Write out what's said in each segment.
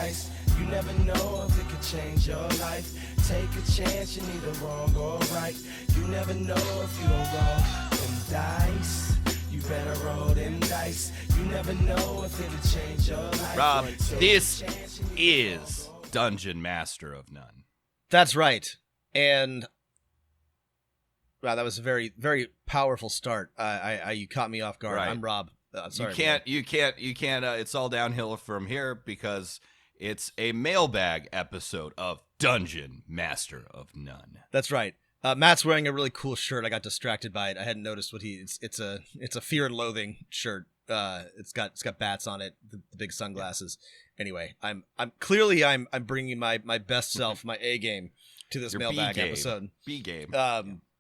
advice. You never know if it could change your life. Take a chance, you're neither wrong or right. You never know if you don't roll them dice. You better roll them dice. You never know if it'll change your life. Rob, this is Dungeon Master of None. That's right. And wow, that was a very, very powerful start. You caught me off guard. Right. I'm Rob. Sorry. You can't. It's all downhill from here because it's a mailbag episode of Dungeon Master of None. That's right. Matt's wearing a really cool shirt. I got distracted by it. I hadn't noticed what it's a Fear and Loathing shirt. It's got bats on it, the big sunglasses. Anyway, I'm bringing my best self, my A game, to this mailbag episode. B game.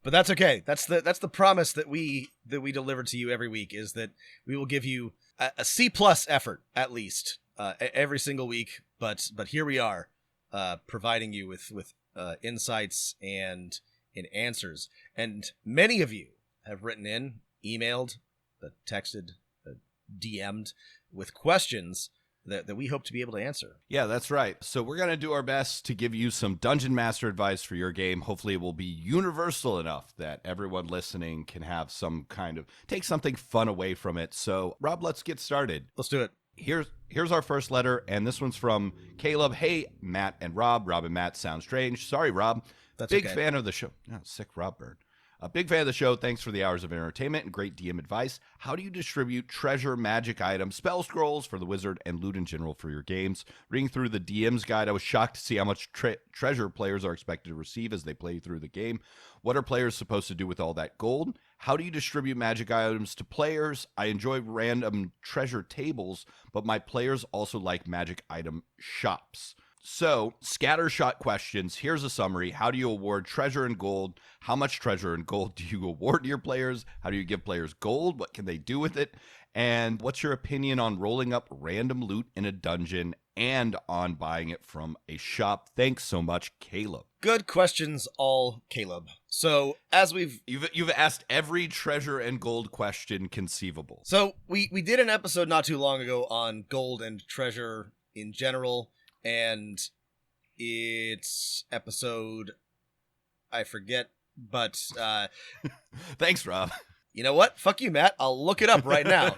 But that's okay. That's the promise that we deliver to you every week, is that we will give you a C+ effort at least every single week. But here we are, providing you with insights and answers. And many of you have written in, emailed, texted, DM'd with questions that we hope to be able to answer. Yeah, that's right. So we're going to do our best to give you some Dungeon Master advice for your game. Hopefully it will be universal enough that everyone listening can have some kind of, take something fun away from it. So, Rob, let's get started. Let's do it. Here's our first letter, and this one's from Caleb. Hey, Matt and Rob. Rob and Matt sound strange. Sorry, Rob. That's Big okay. fan of the show. Oh, sick Rob Bird. A big fan of the show. Thanks for the hours of entertainment and great DM advice. How do you distribute treasure, magic items, spell scrolls for the wizard, and loot in general for your games? Reading through the DM's guide, I was shocked to see how much treasure players are expected to receive as they play through the game. What are players supposed to do with all that gold? How do you distribute magic items to players? I enjoy random treasure tables, but my players also like magic item shops. So, scattershot questions. Here's a summary. How do you award treasure and gold? How much treasure and gold do you award to your players? How do you give players gold? What can they do with it? And what's your opinion on rolling up random loot in a dungeon and on buying it from a shop? Thanks so much, Caleb. Good questions, all Caleb. So, as You've asked every treasure and gold question conceivable. So, we did an episode not too long ago on gold and treasure in general. And it's episode, I forget, but Thanks, Rob. You know what? Fuck you, Matt. I'll look it up right now.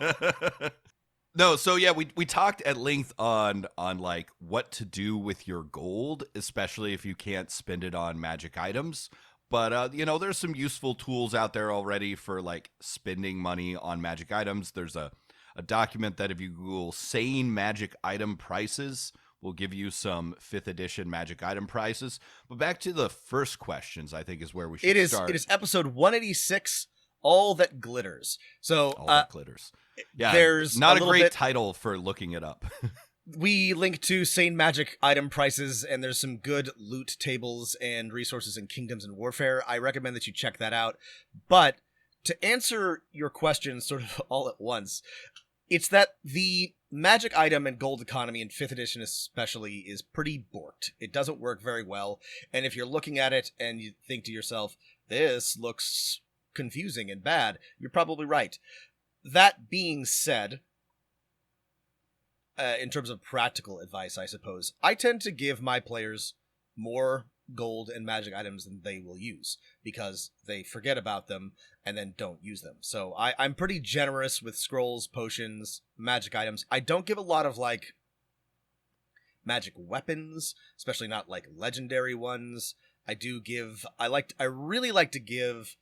No, so yeah, we talked at length on like what to do with your gold, especially if you can't spend it on magic items. But there's some useful tools out there already for like spending money on magic items. There's a document that if you Google sane magic item prices, we'll give you some 5th edition magic item prices. But back to the first questions, I think is where we should start. It is episode 186, All That Glitters. So All That Glitters. Yeah, there's not a great title for looking it up. We link to sane magic item prices, and there's some good loot tables and resources in Kingdoms and Warfare. I recommend that you check that out. But to answer your question sort of all at once, it's that the magic item and gold economy in 5th edition especially is pretty borked. It doesn't work very well, and if you're looking at it and you think to yourself, this looks confusing and bad, you're probably right. That being said, in terms of practical advice, I suppose, I tend to give my players more gold and magic items than they will use, because they forget about them and then don't use them. So I'm pretty generous with scrolls, potions, magic items. I don't give a lot of like magic weapons, especially not like legendary ones. I really like to give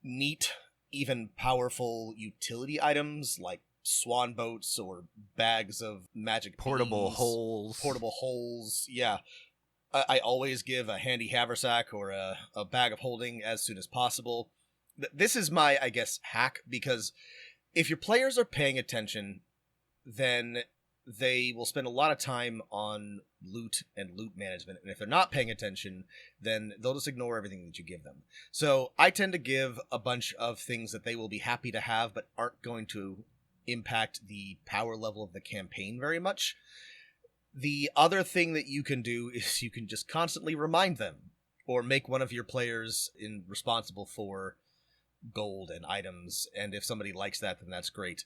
neat, even powerful utility items like swan boats or bags of magic portable beans, holes. Yeah. I always give a handy haversack or a bag of holding as soon as possible. This is my, I guess, hack, because if your players are paying attention, then they will spend a lot of time on loot and loot management. And if they're not paying attention, then they'll just ignore everything that you give them. So I tend to give a bunch of things that they will be happy to have, but aren't going to impact the power level of the campaign very much. The other thing that you can do is you can just constantly remind them, or make one of your players responsible for gold and items, and if somebody likes that, then that's great.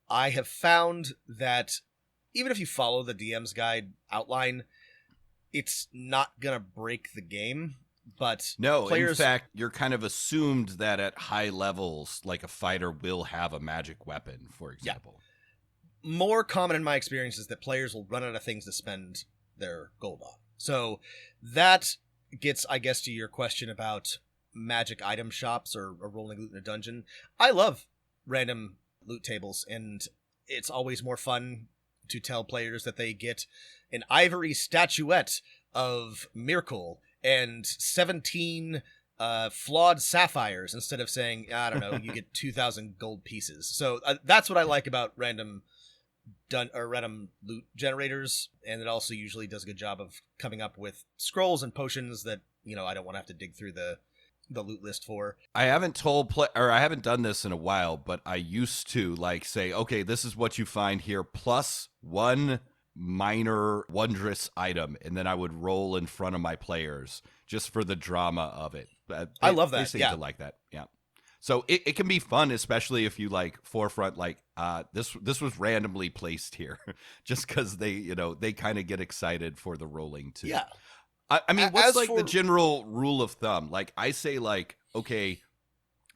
I have found that even if you follow the DM's guide outline, it's not gonna break the game. But no, players, in fact, you're kind of assumed that at high levels, like a fighter will have a magic weapon, for example. More common in my experience is that players will run out of things to spend their gold on. So that gets, I guess, to your question about magic item shops or rolling loot in a dungeon. I love random loot tables, and it's always more fun to tell players that they get an ivory statuette of Myrkul and 17 flawed sapphires instead of saying, I don't know, you get 2,000 gold pieces. So that's what I like about random loot generators, and it also usually does a good job of coming up with scrolls and potions that, you know, I don't want to have to dig through the loot list for. I haven't I haven't done this in a while, but I used to like say, okay, this is what you find here, plus one minor wondrous item, and then I would roll in front of my players just for the drama of it. I love that. They seem to like that. Yeah. So it can be fun, especially if you like forefront, like this was randomly placed here, just because they kind of get excited for the rolling too. Yeah. I mean, what's like the general rule of thumb? Like I say, like, okay,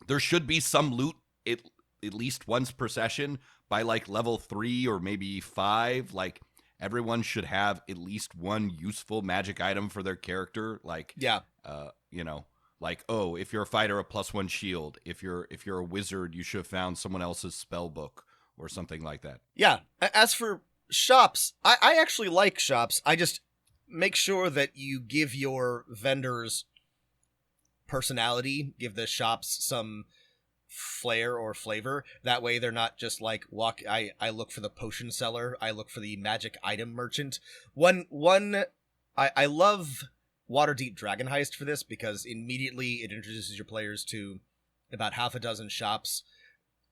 there should be some loot at least once per session by like level 3 or maybe 5. Like everyone should have at least one useful magic item for their character. Like, like, oh, if you're a fighter, a +1 shield. If you're a wizard, you should have found someone else's spell book or something like that. Yeah. As for shops, I actually like shops. I just make sure that you give your vendors personality, give the shops some flair or flavor. That way they're not just like I look for the potion seller, I look for the magic item merchant. I love Waterdeep Dragon Heist for this, because immediately it introduces your players to about half a dozen shops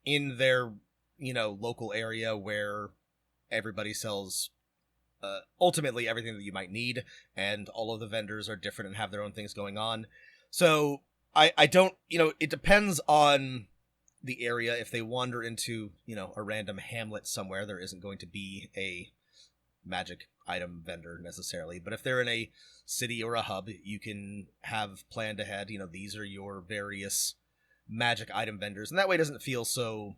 in their, local area where everybody sells ultimately everything that you might need, and all of the vendors are different and have their own things going on. So I don't, it depends on the area. If they wander into, a random hamlet somewhere, there isn't going to be a magic item vendor necessarily. But if they're in a city or a hub, you can have planned ahead, these are your various magic item vendors. And that way it doesn't feel so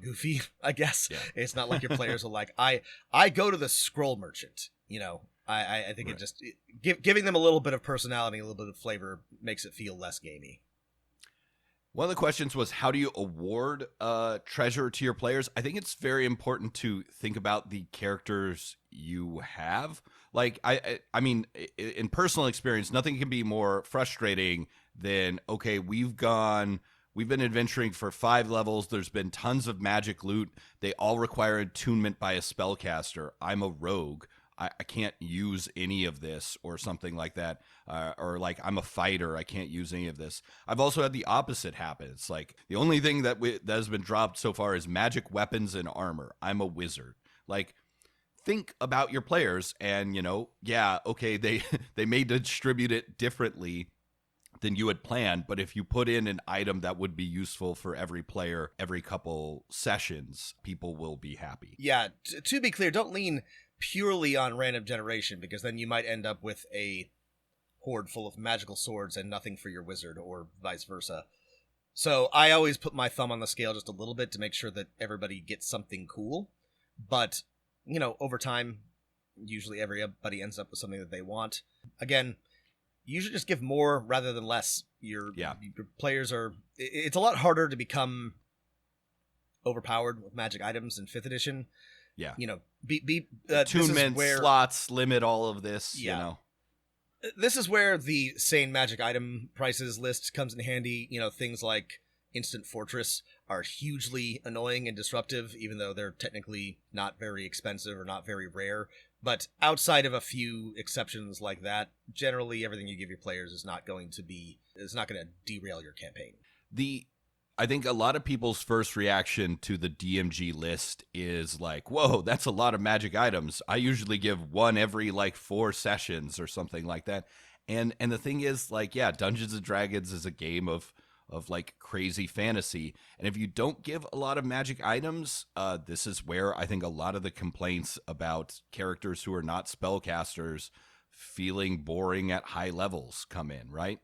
goofy, I guess. Yeah. It's not like your players are like, I go to the scroll merchant, I think right. It just giving them a little bit of personality, a little bit of flavor makes it feel less gamey. One of the questions was, how do you award treasure to your players? I think it's very important to think about the characters you have. Like, I mean, in personal experience, nothing can be more frustrating than, okay, we've been adventuring for 5 levels. There's been tons of magic loot. They all require attunement by a spellcaster. I'm a rogue. I can't use any of this, or something like that. Or like, I'm a fighter. I can't use any of this. I've also had the opposite happen. It's like the only thing that has been dropped so far is magic weapons and armor. I'm a wizard. Like, think about your players, and okay, they may distribute it differently than you had planned, but if you put in an item that would be useful for every player every couple sessions, people will be happy. Yeah, to be clear, don't lean purely on random generation, because then you might end up with a hoard full of magical swords and nothing for your wizard, or vice versa. So I always put my thumb on the scale just a little bit to make sure that everybody gets something cool. But, over time, usually everybody ends up with something that they want. Again, you should just give more rather than less. Your players are... It's a lot harder to overpowered with magic items in 5th edition. Yeah. Attunement, slots, limit all of this, This is where the sane magic item prices list comes in handy. Things like Instant Fortress are hugely annoying and disruptive, even though they're technically not very expensive or not very rare. But outside of a few exceptions like that, generally everything you give your players is not going to derail your campaign. I think a lot of people's first reaction to the DMG list is like, whoa, that's a lot of magic items. I usually give one every like 4 sessions or something like that. And the thing is, like, yeah, Dungeons and Dragons is a game of of like crazy fantasy. And if you don't give a lot of magic items, this is where I think a lot of the complaints about characters who are not spellcasters feeling boring at high levels come in, right?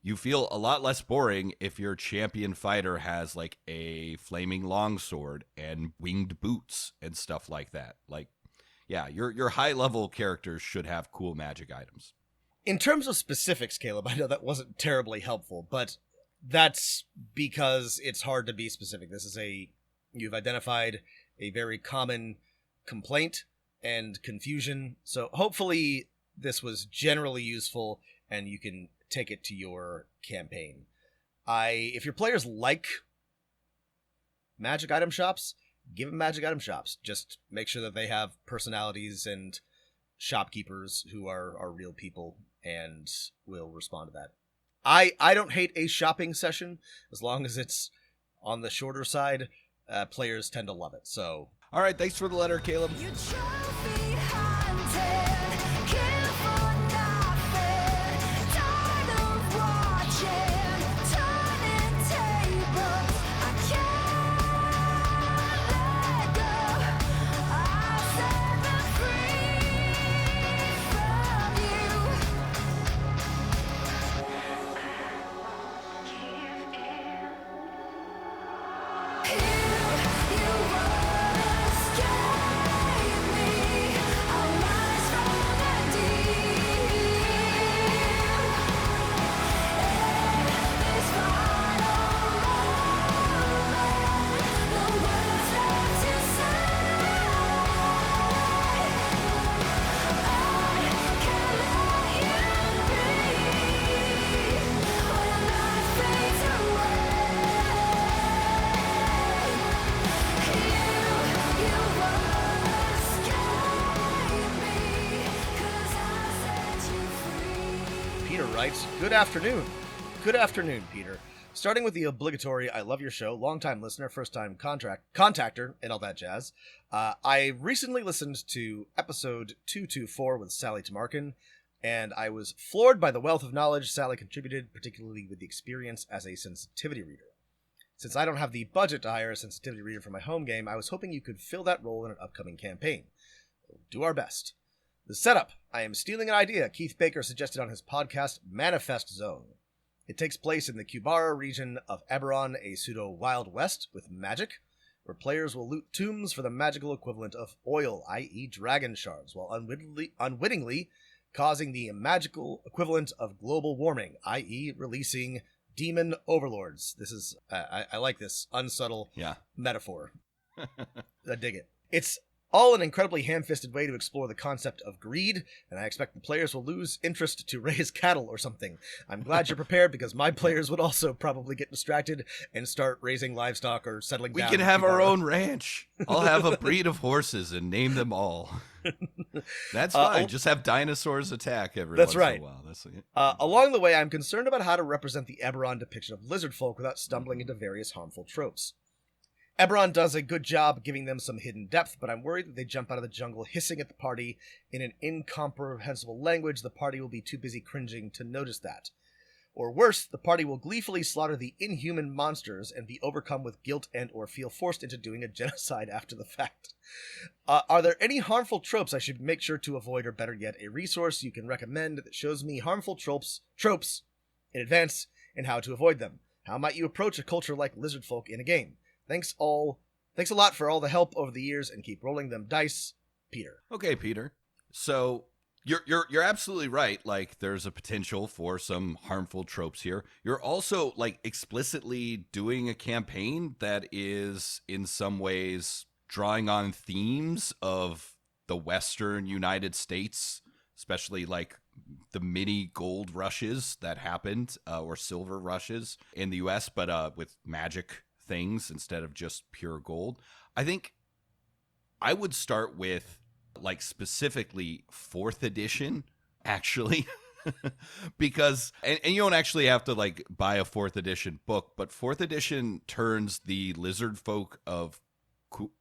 You feel a lot less boring if your champion fighter has like a flaming longsword and winged boots and stuff like that. Like, yeah, your high level characters should have cool magic items. In terms of specifics, Caleb, I know that wasn't terribly helpful, but that's because it's hard to be specific. You've identified a very common complaint and confusion. So hopefully this was generally useful and you can take it to your campaign. If your players like magic item shops, give them magic item shops. Just make sure that they have personalities and shopkeepers who are real people and will respond to that. I don't hate a shopping session as long as it's on the shorter side. Players tend to love it. So, all right, thanks for the letter, Caleb. Good afternoon. Good afternoon, Peter. Starting with the obligatory I love your show, long-time listener, first-time contactor, and all that jazz. I recently listened to episode 224 with Sally Tamarkin, and I was floored by the wealth of knowledge Sally contributed, particularly with the experience as a sensitivity reader. Since I don't have the budget to hire a sensitivity reader for my home game, I was hoping you could fill that role in an upcoming campaign. We'll do our best. The setup. I am stealing an idea Keith Baker suggested on his podcast, Manifest Zone. It takes place in the Kubara region of Eberron, a pseudo-Wild West with magic, where players will loot tombs for the magical equivalent of oil, i.e. dragon shards, while unwittingly causing the magical equivalent of global warming, i.e. releasing demon overlords. This is, I like this unsubtle metaphor. I dig it. It's all an incredibly ham-fisted way to explore the concept of greed, and I expect the players will lose interest to raise cattle or something. I'm glad you're prepared, because my players would also probably get distracted and start raising livestock or settling down. We can have our own ranch. I'll have a breed of horses and name them all. That's fine. Just have dinosaurs attack every once in a while. That's right. Along the way, I'm concerned about how to represent the Eberron depiction of lizard folk without stumbling into various harmful tropes. Eberron does a good job giving them some hidden depth, but I'm worried that they jump out of the jungle hissing at the party in an incomprehensible language the party will be too busy cringing to notice that. Or worse, the party will gleefully slaughter the inhuman monsters and be overcome with guilt and or feel forced into doing a genocide after the fact. Are there any harmful tropes I should make sure to avoid, or better yet, a resource you can recommend that shows me harmful tropes in advance and how to avoid them? How might you approach a culture like lizard folk in a game? Thanks a lot for all the help over the years, and keep rolling them dice, Peter. Okay, Peter. So you're absolutely right. Like, there's a potential for some harmful tropes here. You're also like explicitly doing a campaign that is in some ways drawing on themes of the Western United States, especially like the mini gold rushes that happened, or silver rushes in the US, but with magic things instead of just pure gold. I think I would start with like specifically 4th edition, actually, because and you don't actually have to like buy a 4th edition book, but 4th edition turns the lizard folk of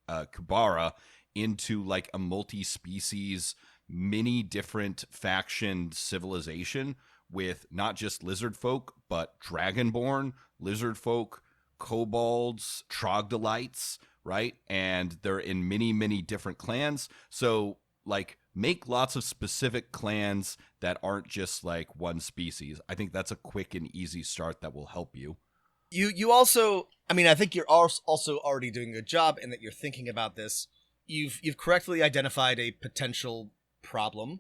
Kubara into like a multi-species, many different factioned civilization with not just lizard folk, but dragonborn, lizard folk, kobolds, troglodytes, right? And they're in many, many different clans. So, like, make lots of specific clans that aren't just like one species. I think that's a quick and easy start that will help you. You also, I mean, I think you're also already doing a good job in that you're thinking about this. You've correctly identified a potential problem,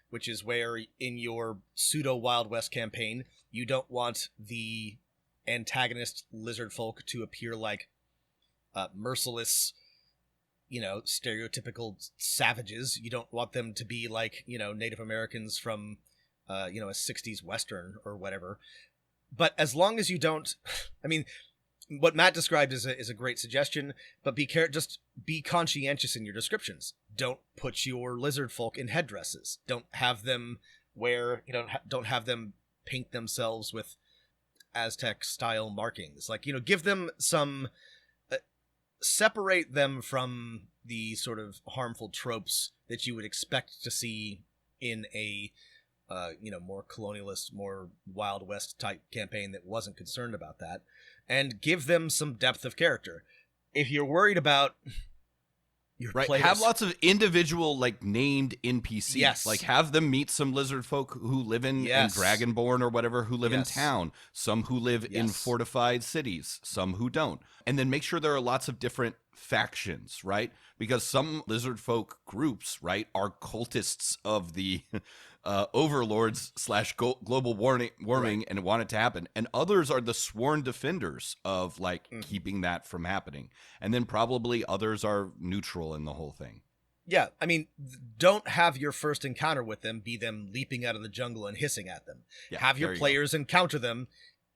which is where in your pseudo Wild West campaign, you don't want the antagonist lizard folk to appear like merciless, stereotypical savages. You don't want them to be like, Native Americans from, a 60s Western or whatever. But as long as you don't, I mean, what Matt described is a great suggestion, but just be conscientious in your descriptions. Don't put your lizard folk in headdresses. Don't have them don't have them paint themselves with Aztec style markings. Like, give them some, separate them from the sort of harmful tropes that you would expect to see in a more colonialist, more Wild West type campaign that wasn't concerned about that, and give them some depth of character. If you're worried about your players, have lots of individual like named NPCs. Yes. Like have them meet some lizard folk who live in Dragonborn or whatever, who live in town, some who live in fortified cities, some who don't. And then make sure there are lots of different factions, right? Because some lizard folk groups, right, are cultists of the overlords / global warming right, and want it to happen. And others are the sworn defenders of like keeping that from happening. And then probably others are neutral in the whole thing. Yeah, I mean, don't have your first encounter with them be them leaping out of the jungle and hissing at them. Yeah, have your players encounter them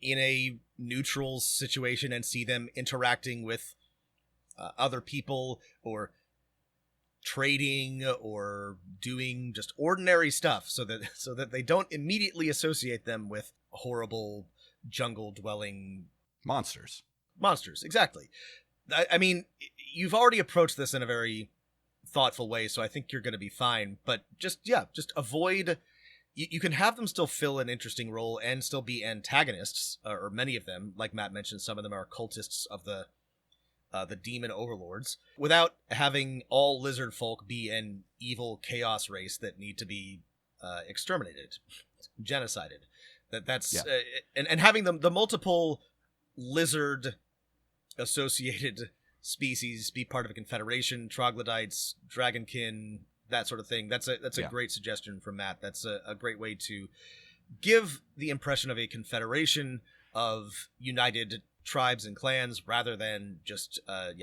in a neutral situation and see them interacting with other people or trading or doing just ordinary stuff so that they don't immediately associate them with horrible jungle dwelling monsters. Exactly. I mean, you've already approached this in a very thoughtful way, so I think you're going to be fine, but just avoid. You can have them still fill an interesting role and still be antagonists, or many of them, like Matt mentioned, some of them are cultists of the demon overlords, without having all lizard folk be an evil chaos race that need to be exterminated, genocided. And having the multiple lizard associated species be part of a confederation, troglodytes, dragonkin, that sort of thing. That's a great suggestion from Matt. That's a great way to give the impression of a confederation of united tribes and clans rather than just a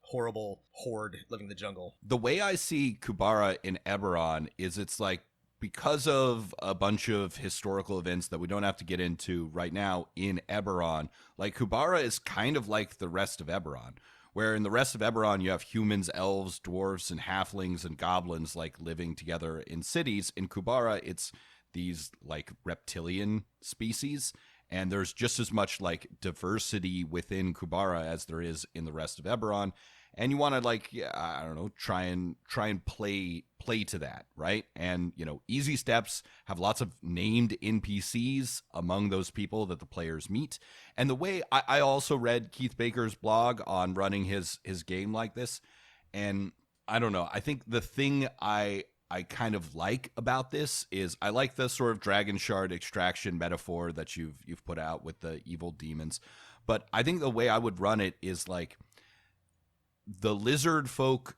horrible horde living in the jungle. The way I see Kubara in Eberron is it's like, because of a bunch of historical events that we don't have to get into right now in Eberron, like Kubara is kind of like the rest of Eberron, where in the rest of Eberron you have humans, elves, dwarves, and halflings and goblins like living together in cities. In Kubara, it's these like reptilian species. And there's just as much like diversity within Kubara as there is in the rest of Eberron. And you want to like, I don't know, try and play to that, right? And, easy steps, have lots of named NPCs among those people that the players meet. And the way I also read Keith Baker's blog on running his game like this. And I don't know, I think the thing I kind of like about this is I like the sort of dragon shard extraction metaphor that you've put out with the evil demons. But I think the way I would run it is like the lizard folk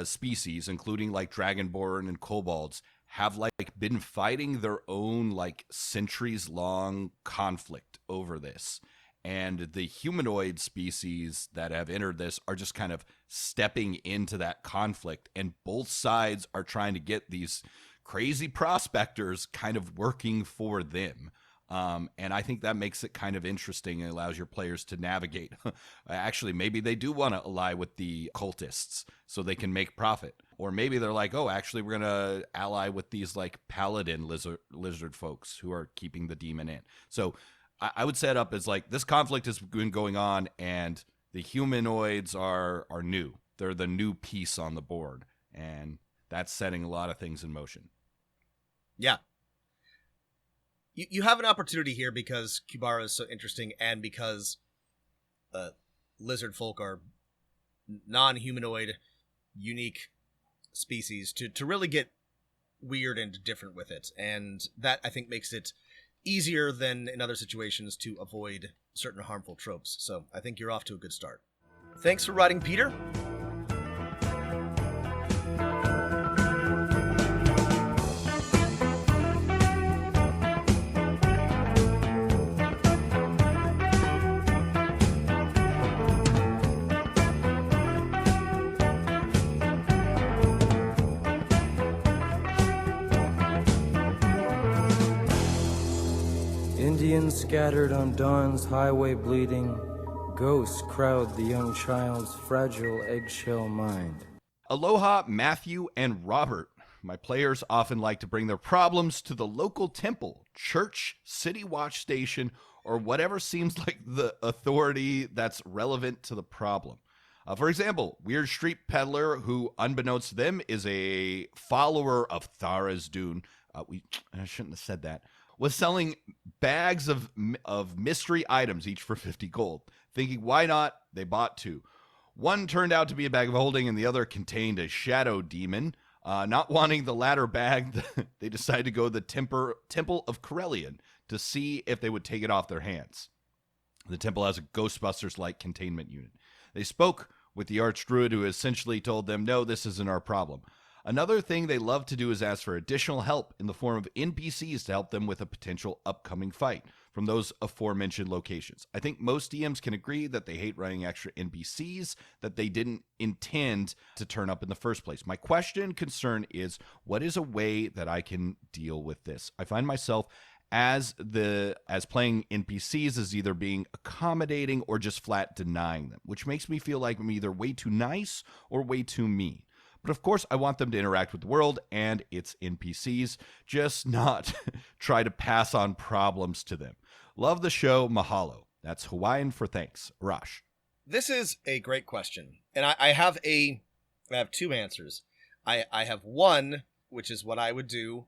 species, including like dragonborn and kobolds, have like been fighting their own like centuries long conflict over this. And the humanoid species that have entered this are just kind of stepping into that conflict. And both sides are trying to get these crazy prospectors kind of working for them. And I think that makes it kind of interesting and allows your players to navigate. Actually, maybe they do want to ally with the cultists so they can make profit. Or maybe they're like, oh, actually, we're going to ally with these like paladin lizard folks who are keeping the demon in. So I would set up as like this conflict has been going on and the humanoids are new. They're the new piece on the board. And that's setting a lot of things in motion. Yeah. you have an opportunity here because Kubara is so interesting and because lizard folk are non-humanoid, unique species to really get weird and different with it. And that, I think, makes it easier than in other situations to avoid certain harmful tropes. So I think you're off to a good start. Thanks for writing, Peter. Indians scattered on dawn's highway bleeding, ghosts crowd the young child's fragile eggshell mind. Aloha, Matthew, and Robert. My players often like to bring their problems to the local temple, church, city watch station, or whatever seems like the authority that's relevant to the problem. For example, weird street peddler who, unbeknownst to them, is a follower of Thara's Dune. I shouldn't have said that. Was selling bags of mystery items, each for 50 gold. Thinking, why not? They bought two. One turned out to be a bag of holding, and the other contained a shadow demon. Not wanting the latter bag, they decided to go to the Temple of Corellian to see if they would take it off their hands. The temple has a Ghostbusters-like containment unit. They spoke with the Archdruid, who essentially told them, no, this isn't our problem. Another thing they love to do is ask for additional help in the form of NPCs to help them with a potential upcoming fight from those aforementioned locations. I think most DMs can agree that they hate running extra NPCs that they didn't intend to turn up in the first place. My question and concern is, what is a way that I can deal with this? I find myself as playing NPCs as either being accommodating or just flat denying them, which makes me feel like I'm either way too nice or way too mean. But of course, I want them to interact with the world and its NPCs, just not try to pass on problems to them. Love the show. Mahalo. That's Hawaiian for thanks. Rash. This is a great question. And I have two answers. I have one, which is what I would do,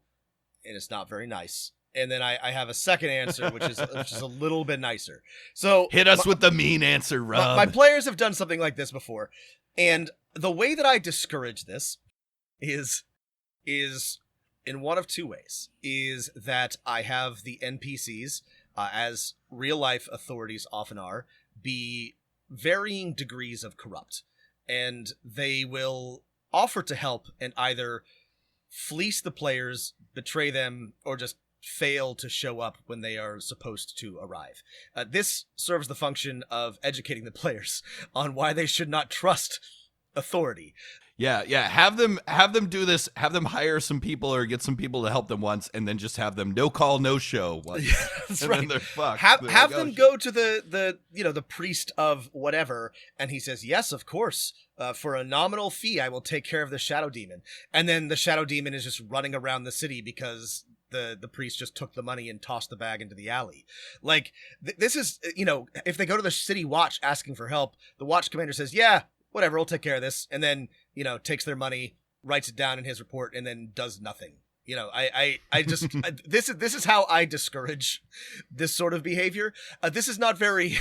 and it's not very nice. And then I have a second answer, which is a little bit nicer. So hit us with the mean answer, Rob. My players have done something like this before. And the way that I discourage this is in one of two ways. Is that I have the NPCs, as real-life authorities often are, be varying degrees of corrupt. And they will offer to help and either fleece the players, betray them, or just fail to show up when they are supposed to arrive. This serves the function of educating the players on why they should not trust authority. Yeah. Have them do this. Have them hire some people or get some people to help them once, and then just have them no call, no show once. Yeah, that's and right. Then they're fucked. Have them go to the priest of whatever, and he says, yes, of course. For a nominal fee, I will take care of the shadow demon. And then the shadow demon is just running around the city because the priest just took the money and tossed the bag into the alley. Like, this is, if they go to the city watch asking for help, the watch commander says, yeah, whatever, we'll take care of this. And then, takes their money, writes it down in his report, and then does nothing. I just, this is how I discourage this sort of behavior. This is not very,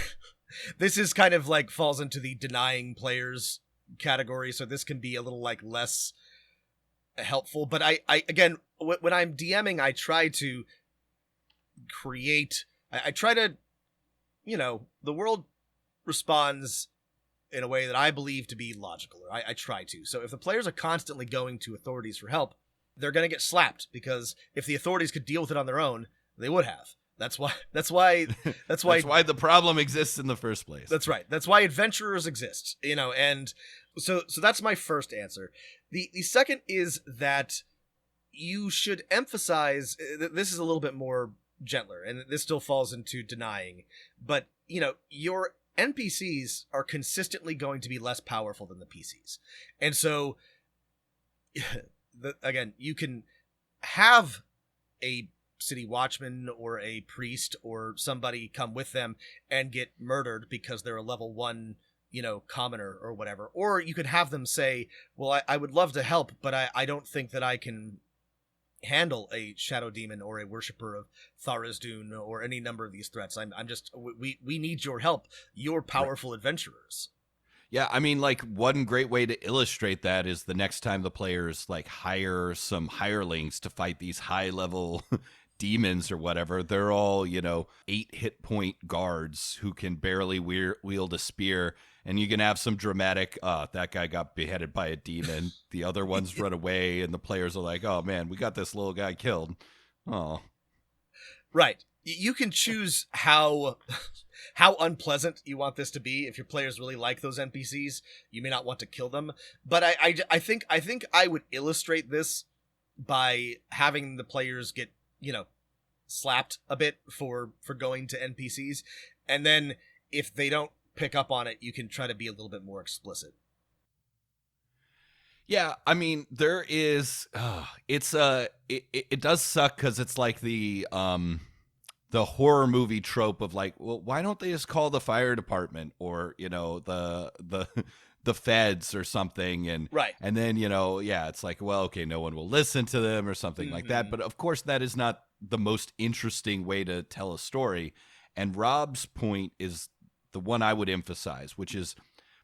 this is kind of like falls into the denying players category. So this can be a little like less helpful, but I again, when I'm DMing, I try to create, I try to, the world responds in a way that I believe to be logical, or I try to. So if the players are constantly going to authorities for help, they're going to get slapped, because if the authorities could deal with it on their own, they would have. That's why that's why the problem exists in the first place. That's right. That's why adventurers exist, and so that's my first answer. The second is that you should emphasize, this is a little bit more gentler, and this still falls into denying, but your NPCs are consistently going to be less powerful than the PCs. And so again, you can have a city watchman or a priest or somebody come with them and get murdered because they're a level 1, commoner or whatever. Or you could have them say, well, I would love to help, but I don't think that I can handle a shadow demon or a worshiper of Tharizdun or any number of these threats. I'm just we need your help. You're powerful adventurers. Yeah, I mean, like, one great way to illustrate that is the next time the players like hire some hirelings to fight these high level demons or whatever, they're all, 8 hit point guards who can barely wield a spear, and you can have some dramatic, that guy got beheaded by a demon, the other ones run away, and the players are like, oh man, we got this little guy killed. Oh, right. You can choose how unpleasant you want this to be. If your players really like those NPCs, you may not want to kill them. But I think I would illustrate this by having the players get, slapped a bit for going to NPCs, and then if they don't pick up on it, you can try to be a little bit more explicit. Yeah, I mean, there is it does suck because it's like the horror movie trope of like, well, why don't they just call the fire department or the feds or something, and right, and then it's like, well, okay, no one will listen to them or something like that. But of course, that is not the most interesting way to tell a story. And Rob's point is the one I would emphasize, which is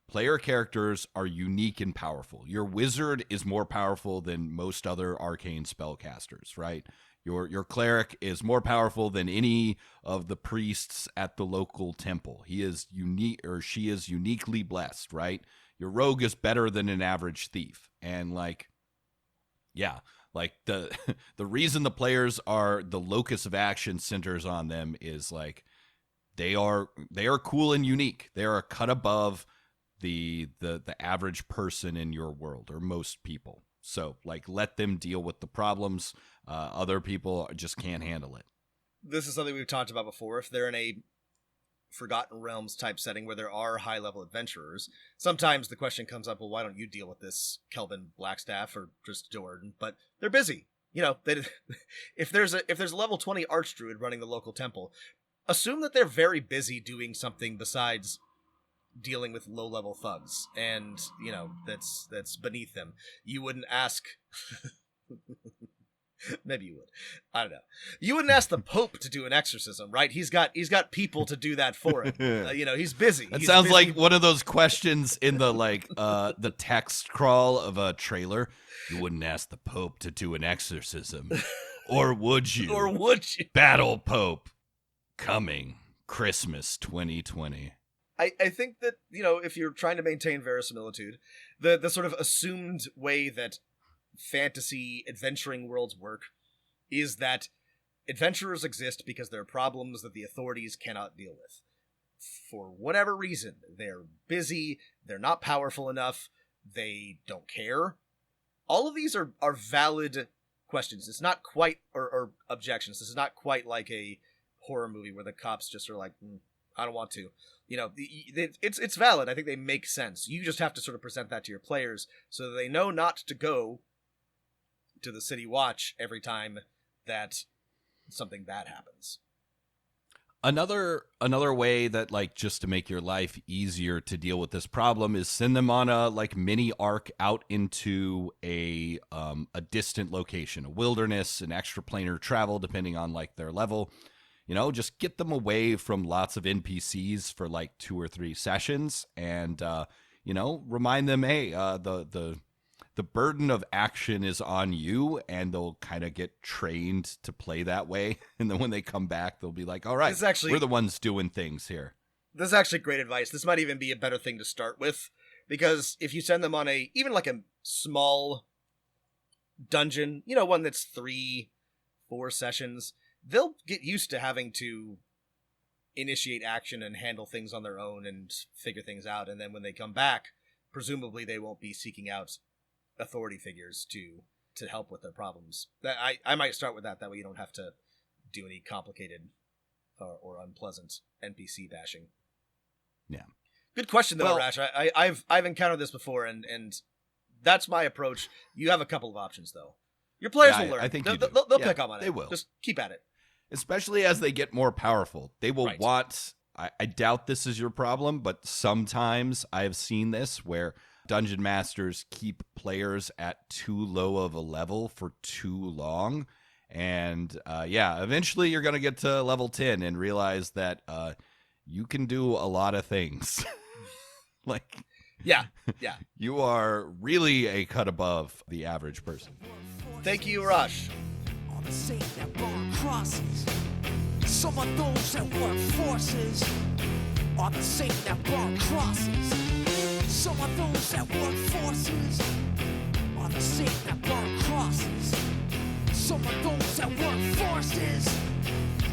player characters are unique and powerful. Your wizard is more powerful than most other arcane spellcasters, right? Your cleric is more powerful than any of the priests at the local temple. He is unique, or she is uniquely blessed, right? Your rogue is better than an average thief. And like, yeah, like the reason the players are the locus of action centers on them is like they are cool and unique. They are a cut above the average person in your world, or most people. So like, let them deal with the problems. Other people just can't handle it. This is something we've talked about before. If they're in a Forgotten Realms type setting where there are high level adventurers, sometimes the question comes up, well, why don't you deal with this Kelvin Blackstaff or just Jordan? But they're busy. If there's a level 20 archdruid running the local temple, assume that they're very busy doing something besides dealing with low level thugs, and that's beneath them. You wouldn't ask maybe you would, I don't know, you wouldn't ask the Pope to do an exorcism, right? He's got people to do that for him. He's busy. That sounds like one of those questions in the the text crawl of a trailer. You wouldn't ask the Pope to do an exorcism, or would you? Battle Pope coming Christmas 2020. I think that, if you're trying to maintain verisimilitude, the sort of assumed way that fantasy adventuring worlds work is that adventurers exist because there are problems that the authorities cannot deal with. For whatever reason, they're busy, they're not powerful enough, they don't care. All of these are valid questions. It's not quite, or objections. This is not quite like a horror movie where the cops just are like, I don't want to. It's valid. I think they make sense. You just have to sort of present that to your players so that they know not to go to the City Watch every time that something bad happens. Another way that, like, just to make your life easier to deal with this problem is send them on a mini arc out into a distant location, a wilderness, an extraplanar travel, depending on their level. Just get them away from lots of NPCs for 2 or 3 sessions, and remind them, hey, the burden of action is on you, and they'll kind of get trained to play that way. And then when they come back, they'll be like, all right, we're the ones doing things here. This is actually great advice. This might even be a better thing to start with, because if you send them on even a small dungeon, one that's 3-4 sessions, they'll get used to having to initiate action and handle things on their own and figure things out. And then when they come back, presumably they won't be seeking out authority figures to help with their problems. I might start with that. That way you don't have to do any complicated or unpleasant NPC bashing. Yeah. Good question though, Rash. I've encountered this before, and that's my approach. You have a couple of options though. Your players will learn. I think they'll pick up on it. They will. Just keep at it. Especially as they get more powerful. They will want... I doubt this is your problem, but sometimes I've seen this where dungeon masters keep players at too low of a level for too long. And eventually you're going to get to level 10 and realize that you can do a lot of things. Yeah. You are really a cut above the average person. Thank you, Rush. On the saint that burn crosses. Some of those that work forces are the saint that burn crosses. Some of those that work forces are the saint that burn crosses. Some of those that work forces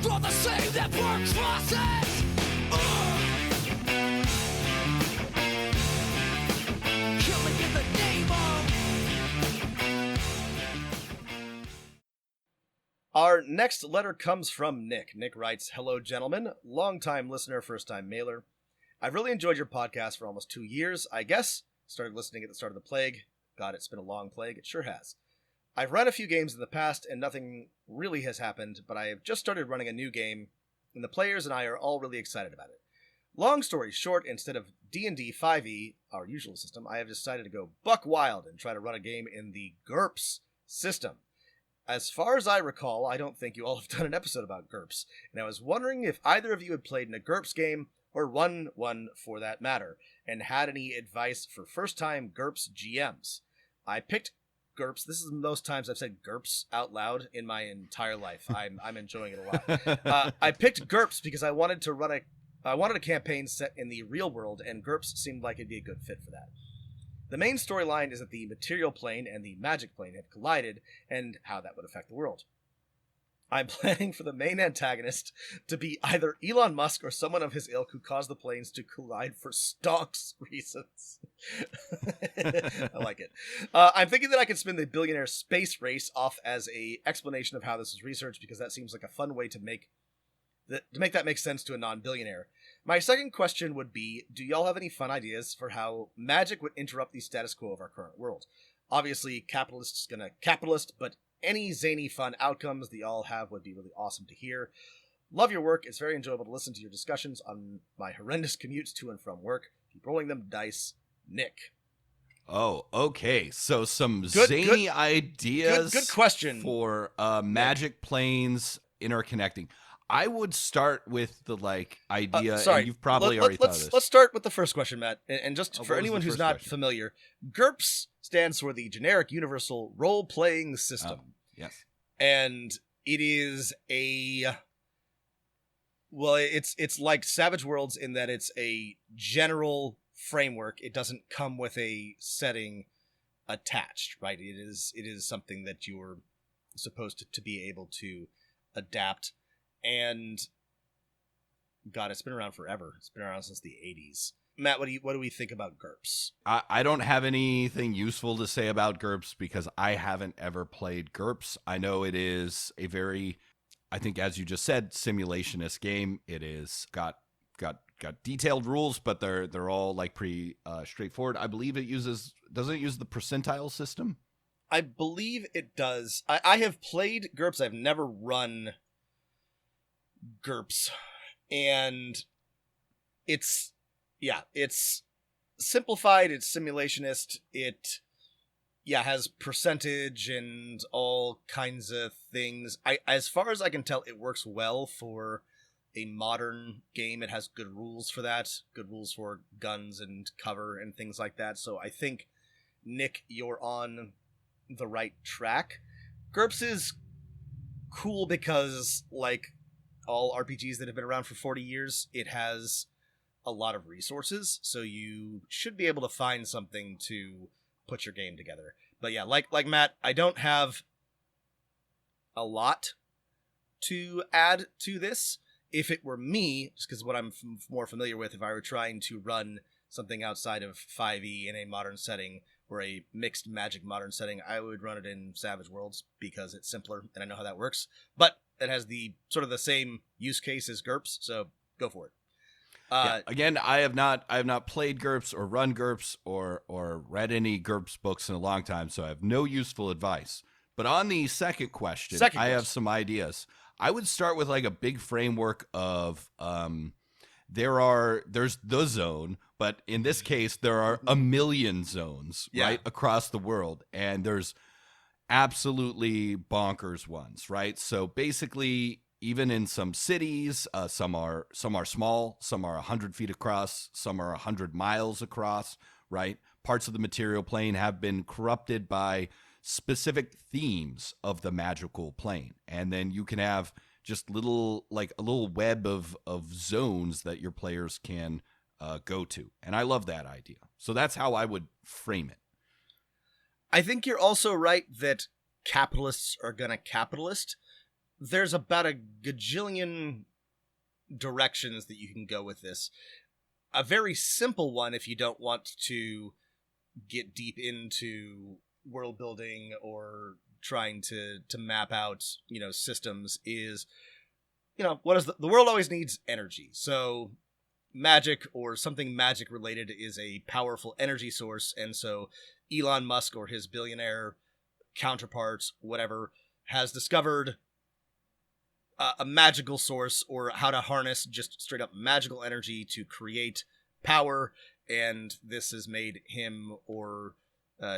are the same that burn crosses. Killing in the name of. Our next letter comes from Nick. Nick writes, "Hello, gentlemen. Long-time listener, first-time mailer. I've really enjoyed your podcast for almost 2 years, I guess. Started listening at the start of the plague. God, it's been a long plague. It sure has. I've run a few games in the past, and nothing really has happened, but I have just started running a new game, and the players and I are all really excited about it. Long story short, instead of D&D 5e, our usual system, I have decided to go buck wild and try to run a game in the GURPS system. As far as I recall, I don't think you all have done an episode about GURPS, and I was wondering if either of you had played in a GURPS game, or run one for that matter, and had any advice for first-time GURPS GMs. I picked GURPS. This is the most times I've said GURPS out loud in my entire life. I'm enjoying it a lot. I picked GURPS because I wanted a campaign set in the real world, and GURPS seemed like it'd be a good fit for that. The main storyline is that the material plane and the magic plane have collided, and how that would affect the world. I'm planning for the main antagonist to be either Elon Musk or someone of his ilk who caused the planes to collide for stonks reasons. I like it. I'm thinking that I could spin the billionaire space race off as a explanation of how this was researched, because that seems like a fun way to make that make sense to a non-billionaire. My second question would be, do y'all have any fun ideas for how magic would interrupt the status quo of our current world? Obviously, capitalist's gonna capitalist, but any zany fun outcomes that y'all have would be really awesome to hear. Love your work. It's very enjoyable to listen to your discussions on my horrendous commutes to and from work. Keep rolling them dice, Nick." Oh, okay. So some zany ideas. Good question. For magic planes interconnecting. I would start with the idea. Sorry, and you've probably already thought of this. Let's start with the first question, Matt. And just for what was anyone the who's first not question? familiar, GURPS stands for the Generic Universal Role-Playing System. Oh, yes. And it is it's like Savage Worlds in that it's a general framework. It doesn't come with a setting attached, right? It is something that you're supposed to be able to adapt. And God, it's been around forever. It's been around since the 80s. Matt, what do we think about GURPS? I don't have anything useful to say about GURPS because I haven't ever played GURPS. I know it is a very, I think as you just said, simulationist game. It is got detailed rules, but they're all pretty straightforward. I believe doesn't it use the percentile system? I believe it does. I have played GURPS. I've never run GURPS, and it's simplified, it's simulationist, it has percentage and all kinds of things. As far as I can tell, it works well for a modern game. It has good rules for that, good rules for guns and cover and things like that. So I think, Nick, you're on the right track. GURPS is cool because, like all RPGs that have been around for 40 years, it has a lot of resources, so you should be able to find something to put your game together. But yeah, like Matt, I don't have a lot to add to this. If it were me, just because what I'm more familiar with, if I were trying to run something outside of 5e in a modern setting, or a mixed magic modern setting, I would run it in Savage Worlds because it's simpler and I know how that works. But it has the sort of the same use case as GURPS, so go for it. Again, I have not played GURPS or run GURPS or read any GURPS books in a long time, so I have no useful advice. But on the second question, I have some ideas. I would start with a big framework of there's the zone, but in this case, there are a million zones, right, across the world. And there's absolutely bonkers ones, right? So basically, even in some cities, some are small, some are 100 feet across, some are 100 miles across, right? Parts of the material plane have been corrupted by specific themes of the magical plane. And then you can have just a little web of zones that your players can go to. And I love that idea. So that's how I would frame it. I think you're also right that capitalists are gonna capitalist. There's about a gajillion directions that you can go with this. A very simple one, if you don't want to get deep into world building or trying to map out, systems, is, what is the world always needs energy. So magic or something magic related is a powerful energy source. And so Elon Musk or his billionaire counterparts, whatever, has discovered a magical source, or how to harness just straight up magical energy to create power. And this has made him or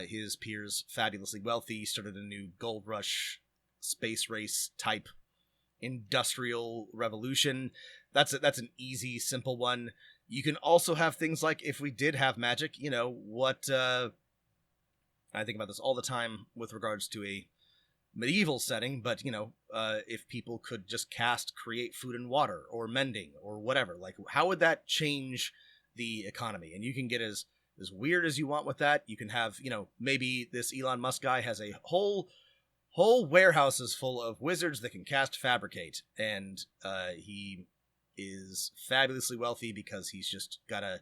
his peers fabulously wealthy, started a new gold rush, space race type industrial revolution. That's an easy, simple one. You can also have things like, if we did have magic, what I think about this all the time with regards to a medieval setting, but if people could just create food and water or mending or whatever, like, how would that change the economy? And you can get as weird as you want with that. You can have, maybe this Elon Musk guy has a whole warehouses full of wizards that can cast fabricate, and he is fabulously wealthy because he's just got a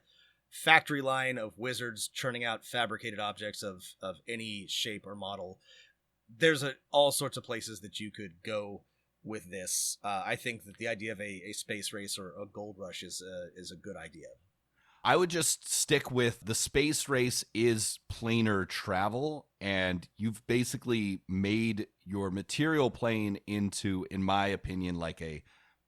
factory line of wizards churning out fabricated objects of any shape or model. There's all sorts of places that you could go with this. I think that the idea of a space race or a gold rush is a good idea. I would just stick with the space race is planar travel, and you've basically made your material plane into, in my opinion, like a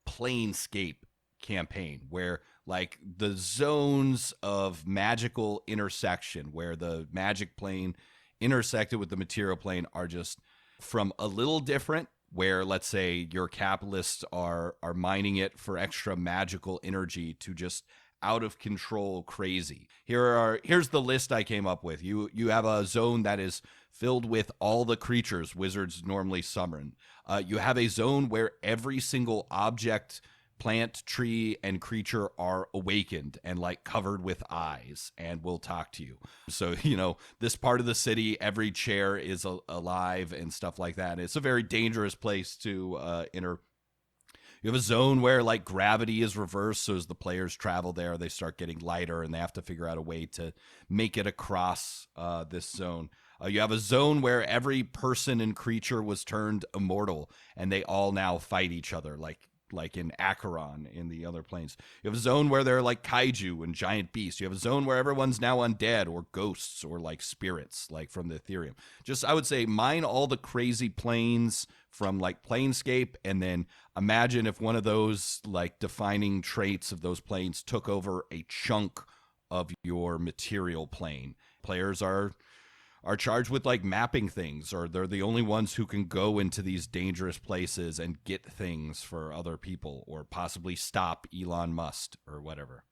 planescape campaign where, like, the zones of magical intersection where the magic plane intersected with the material plane are just from a little different, where, let's say, your capitalists are mining it for extra magical energy, to just out of control crazy. Here's the list I came up with. You have a zone that is filled with all the creatures wizards normally summon. You have a zone where every single object, plant, tree, and creature are awakened and, like, covered with eyes and will talk to you. So, this part of the city, every chair is alive and stuff like that. It's a very dangerous place to enter. You have a zone where, like, gravity is reversed, so as the players travel there, they start getting lighter, and they have to figure out a way to make it across this zone. You have a zone where every person and creature was turned immortal, and they all now fight each other, like in Acheron in the other planes. You have a zone where they're like kaiju and giant beasts. You have a zone where everyone's now undead or ghosts or, like, spirits, like from the Ethereum. Just, I would say, mine all the crazy planes from, like, Planescape, and then imagine if one of those, like, defining traits of those planes took over a chunk of your material plane. Players are charged with, like, mapping things, or they're the only ones who can go into these dangerous places and get things for other people, or possibly stop Elon Musk or whatever.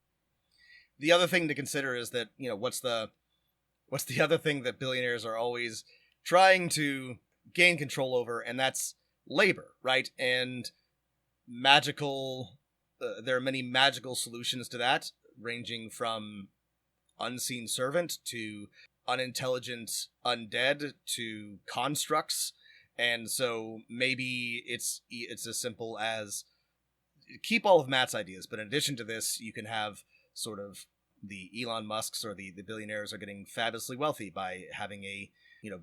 The other thing to consider is that, what's the other thing that billionaires are always trying to gain control over, and that's labor, right? And there are many magical solutions to that, ranging from unseen servant to unintelligent undead to constructs. And so maybe it's as simple as keep all of Matt's ideas, but in addition to this, you can have sort of the Elon Musks or the billionaires are getting fabulously wealthy by having a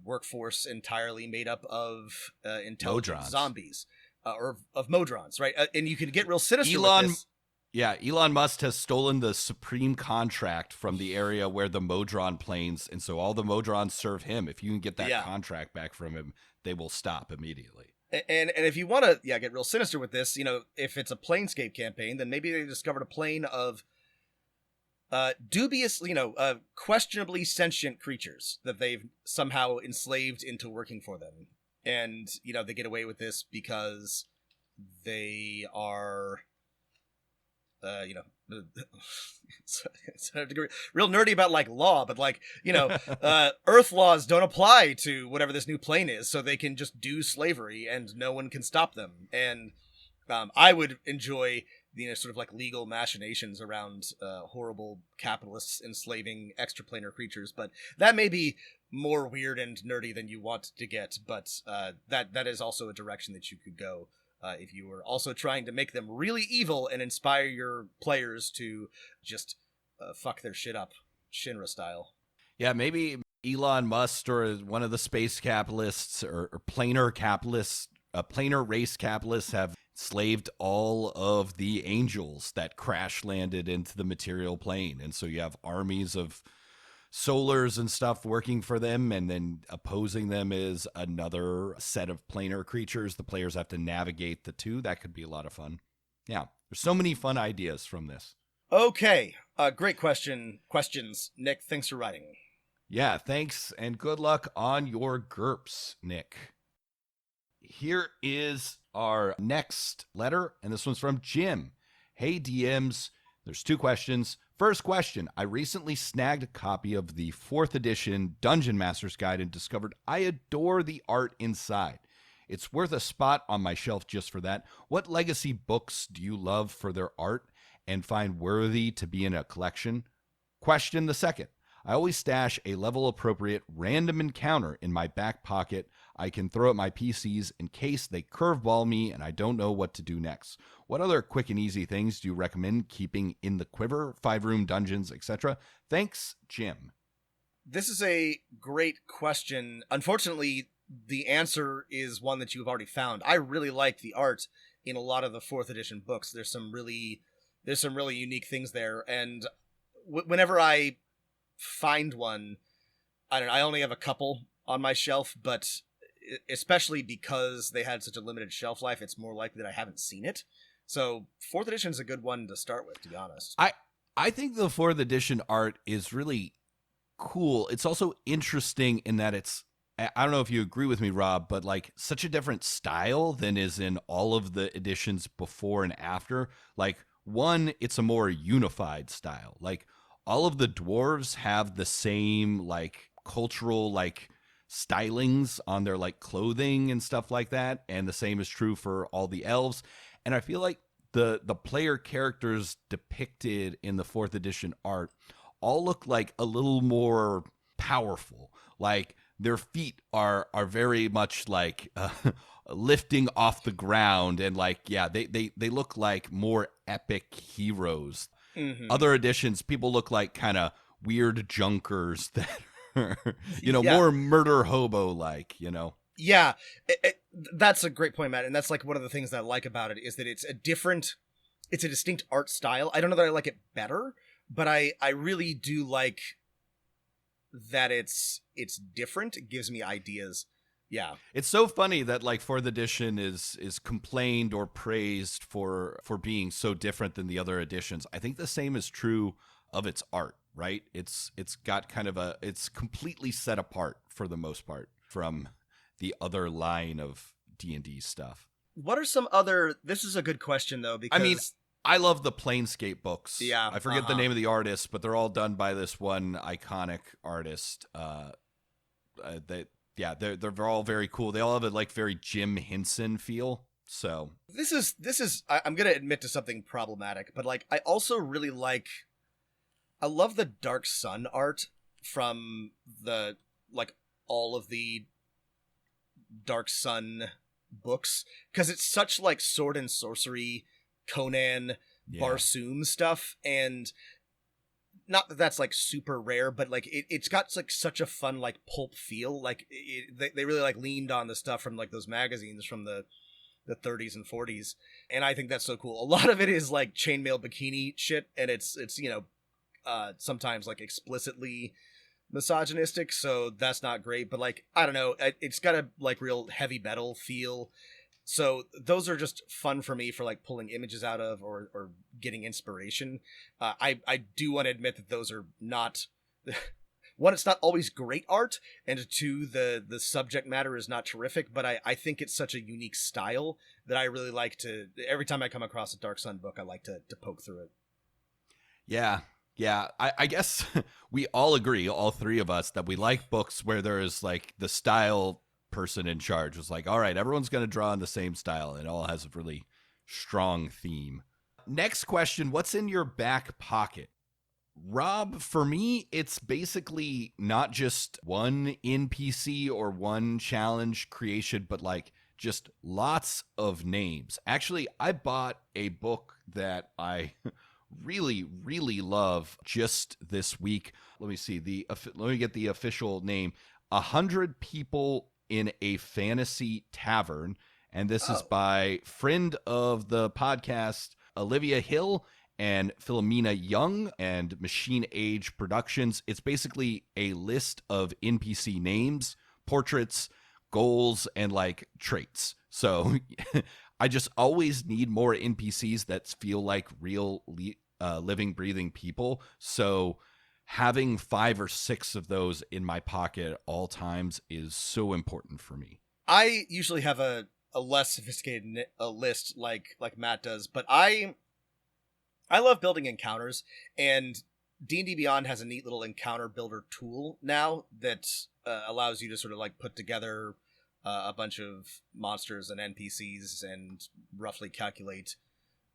workforce entirely made up of intelligent Modrons. zombies or of Modrons, right? And you can get real sinister with this. Yeah, Elon Musk has stolen the supreme contract from the area where the Modron planes, and so all the Modrons serve him. If you can get that contract back from him, they will stop immediately. And if you want to get real sinister with this, if it's a Planescape campaign, then maybe they discovered a plane of dubious, questionably sentient creatures that they've somehow enslaved into working for them. And, they get away with this because they are, it's real nerdy about like law, but like, Earth laws don't apply to whatever this new plane is, so they can just do slavery and no one can stop them. And I would enjoy sort of like legal machinations around horrible capitalists enslaving extraplanar creatures, but that may be more weird and nerdy than you want to get. But that is also a direction that you could go if you were also trying to make them really evil and inspire your players to just fuck their shit up, Shinra style. Yeah, maybe Elon Musk or one of the space capitalists or planar capitalists, planar race capitalists have slaved all of the angels that crash landed into the material plane. And so you have armies of solars and stuff working for them, and then opposing them is another set of planar creatures. The players have to navigate the two. That could be a lot of fun. Yeah, there's so many fun ideas from this. Okay, great questions. Nick, thanks for writing. Yeah, thanks, and good luck on your GURPS, Nick. Here is our next letter, and this one's from Jim. Hey, DMs. There's 2 questions. First question, I recently snagged a copy of the 4th edition Dungeon Master's Guide and discovered I adore the art inside. It's worth a spot on my shelf just for that. What legacy books do you love for their art and find worthy to be in a collection? Question the second, I always stash a level-appropriate random encounter in my back pocket I can throw at my PCs in case they curveball me and I don't know what to do next. What other quick and easy things do you recommend keeping in the quiver, 5-room dungeons, etc.? Thanks, Jim. This is a great question. Unfortunately, the answer is one that you've already found. I really like the art in a lot of the 4th edition books. There's some really unique things there, and whenever I find one, I only have a couple on my shelf, but especially because they had such a limited shelf life, it's more likely that I haven't seen it. So 4th edition is a good one to start with, to be honest. I think the 4th edition art is really cool. It's also interesting in that it's, I don't know if you agree with me, Rob, but like such a different style than is in all of the editions before and after. Like, one, it's a more unified style. Like, all of the dwarves have the same like cultural like stylings on their like clothing and stuff like that, and the same is true for all the elves. And I feel like the player characters depicted in the 4th edition art all look like a little more powerful. Like, their feet are very much like lifting off the ground, and like, yeah, they look like more epic heroes. Mm-hmm. Other editions, people look like kind of weird junkers that are, more murder hobo like, Yeah, that's a great point, Matt. And that's like one of the things that I like about it is that it's a distinct art style. I don't know that I like it better, but I really do like that it's different. It gives me ideas. Yeah. It's so funny that like 4th edition is complained or praised for being so different than the other editions. I think the same is true of its art, right? It's got kind of it's completely set apart for the most part from the other line of D&D stuff. What are some other, this is a good question though, because I love the Planescape books. Yeah. I forget the name of the artist, but they're all done by this one iconic artist. They're all very cool. They all have a like very Jim Henson feel. So this is I'm gonna admit to something problematic, but like I also really I love the Dark Sun art from the like all of the Dark Sun books, because it's such like sword and sorcery, Conan, Barsoom stuff, and not that that's like super rare, but like it's got like such a fun like pulp feel. Like they really like leaned on the stuff from like those magazines from the 30s and 40s, and I think that's so cool. A lot of it is like chainmail bikini shit, and it's sometimes like explicitly misogynistic, so that's not great. But like I don't know, it's got a like real heavy metal feel, So those are just fun for me for like pulling images out of or getting inspiration. I do want to admit that those are not one, it's not always great art, and two, the subject matter is not terrific, but I think it's such a unique style that I really like to, every time I come across a Dark Sun book, I like to poke through it. Yeah. I guess we all agree, all three of us, that we like books where there is like the style person in charge was like, all right, everyone's going to draw in the same style. It all has a really strong theme. Next question, what's in your back pocket? Rob, for me, it's basically not just one NPC or one challenge creation, but like just lots of names. Actually, I bought a book that I really, really love just this week. Let me see. Let me get the official name. 100 People in a Fantasy Tavern. And this is by friend of the podcast, Olivia Hill and Philomena Young and Machine Age Productions. It's basically a list of NPC names, portraits, goals, and like traits. So I just always need more NPCs that feel like real living, breathing people. So having 5 or 6 of those in my pocket at all times is so important for me. I usually have a less sophisticated list like Matt does, but I love building encounters, and D&D Beyond has a neat little encounter builder tool now that allows you to sort of like put together a bunch of monsters and NPCs and roughly calculate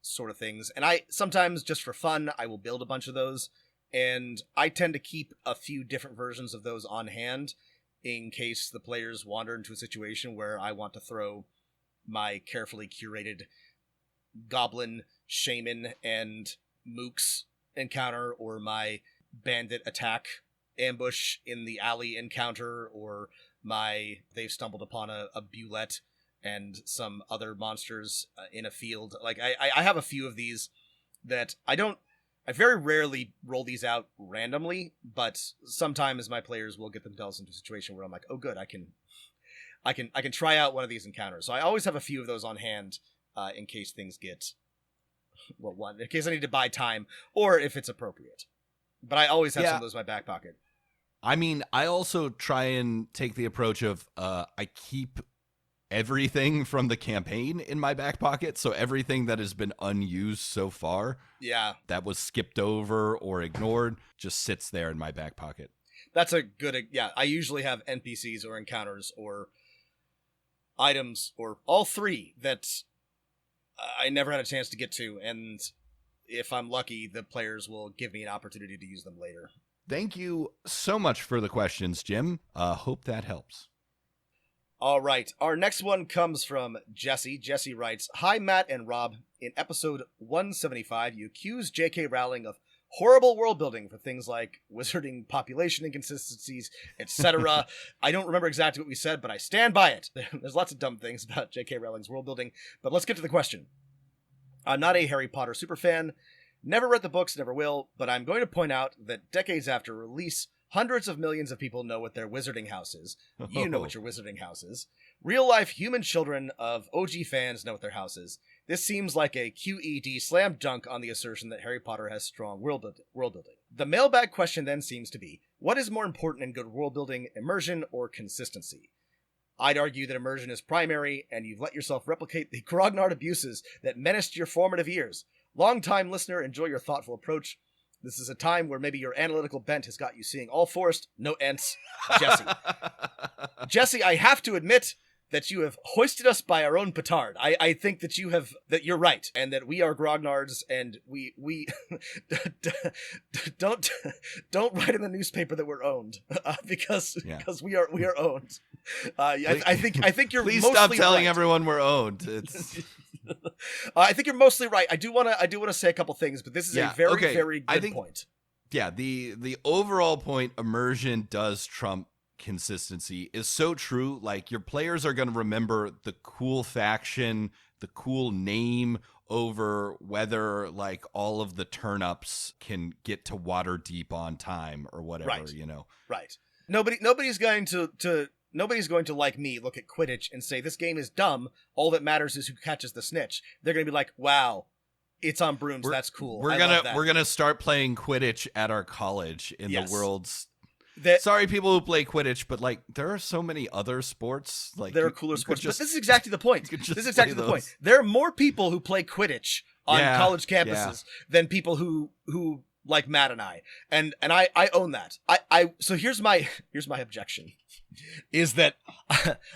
sort of things. And I sometimes, just for fun, I will build a bunch of those, and I tend to keep a few different versions of those on hand in case the players wander into a situation where I want to throw my carefully curated goblin, shaman, and mooks encounter, or my bandit attack ambush in the alley encounter, or they've stumbled upon a bulette and some other monsters in a field. Like I have a few of these that I very rarely roll these out randomly, but sometimes my players will get themselves into a situation where I'm like, oh good, I can try out one of these encounters. So I always have a few of those on hand in case things get, in case I need to buy time, or if it's appropriate. But I always have some of those in my back pocket. I mean, I also try and take the approach of I keep everything from the campaign in my back pocket. So everything that has been unused so far, that was skipped over or ignored, just sits there in my back pocket. That's a good, I usually have NPCs or encounters or items or all three that I never had a chance to get to. And if I'm lucky, the players will give me an opportunity to use them later. Thank you so much for the questions, Jim. Hope that helps. All right. Our next one comes from Jesse. Jesse writes, "Hi, Matt and Rob. In episode 175, you accused J.K. Rowling of horrible world building for things like wizarding population inconsistencies, etc. I don't remember exactly what we said, but I stand by it. There's lots of dumb things about J.K. Rowling's world building, but let's get to the question. I'm not a Harry Potter superfan. Never read the books, never will, but I'm going to point out that decades after release, hundreds of millions of people know what their wizarding house is. You know what your wizarding house is. Real-life human children of OG fans know what their house is. This seems like a QED slam dunk on the assertion that Harry Potter has strong world building. The mailbag question then seems to be, what is more important in good world building, immersion or consistency? I'd argue that immersion is primary, and you've let yourself replicate the grognard abuses that menaced your formative years. Long-time listener, enjoy your thoughtful approach. This is a time where maybe your analytical bent has got you seeing all forest, no ents. Jesse. Jesse, I have to admit that you have hoisted us by our own petard. I think that you're right, and that we are grognards, and we don't write in the newspaper that we're owned, because we are owned. I think you're please mostly stop telling right. Everyone we're owned. It's I think you're mostly right. I do want to say a couple things, but this is a very good point. Yeah, the overall point, immersion does trump consistency, is so true. Like, your players are going to remember the cool faction, the cool name, over whether like all of the turnips can get to Waterdeep on time or whatever, right. you know. Right. Nobody's going to nobody's going to, like me, look at Quidditch and say, this game is dumb. All that matters is who catches the snitch. They're going to be like, wow, it's on brooms. That's cool. We're gonna start playing Quidditch at our college in the world's. Sorry, people who play Quidditch, but like there are so many other sports. Like there are cooler sports. But this is exactly the point. This is exactly the point. There are more people who play Quidditch on college campuses than people who like Matt and I. And I own that. So here's my objection. Is that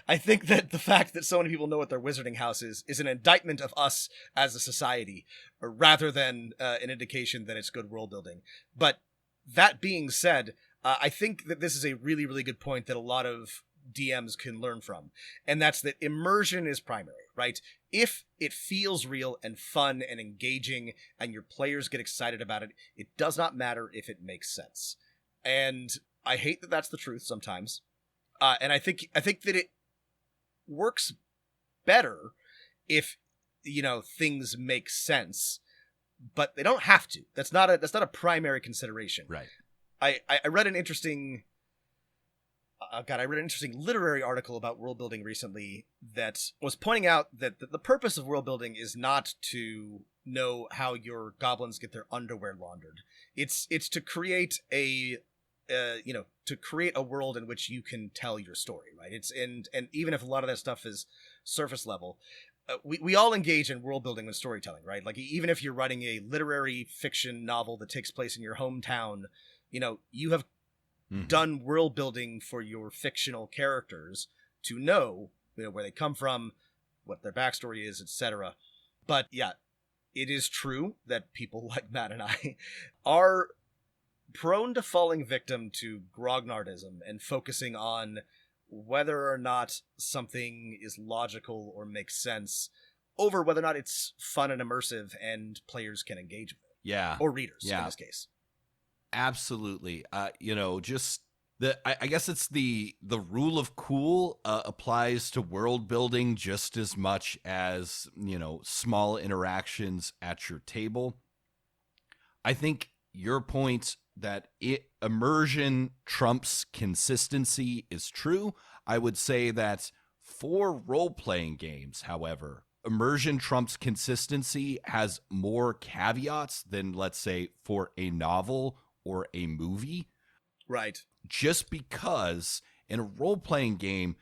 I think that the fact that so many people know what their wizarding house is an indictment of us as a society, rather than an indication that it's good world building. But that being said, I think that this is a really, really good point that a lot of DMs can learn from. And that's that immersion is primary, right? If it feels real and fun and engaging and your players get excited about it, it does not matter if it makes sense. And I hate that that's the truth sometimes. And I think that it works better if, things make sense, but they don't have to. That's not a primary consideration. Right. I read an interesting literary article about world building recently that was pointing out that the purpose of world building is not to know how your goblins get their underwear laundered. It's to create a world in which you can tell your story, right? And even if a lot of that stuff is surface level, we all engage in world building and storytelling, right? Like even if you're writing a literary fiction novel that takes place in your hometown, you have done world building for your fictional characters to know, where they come from, what their backstory is, etc. But yeah, it is true that people like Matt and I are prone to falling victim to grognardism and focusing on whether or not something is logical or makes sense over whether or not it's fun and immersive and players can engage with it. Yeah. Or readers in this case. Absolutely. Just I guess it's the rule of cool applies to world building just as much as, small interactions at your table. I think your point that immersion trumps consistency is true. I would say that for role-playing games, however, immersion trumps consistency has more caveats than, let's say, for a novel or a movie. Right. Just because in a role-playing game,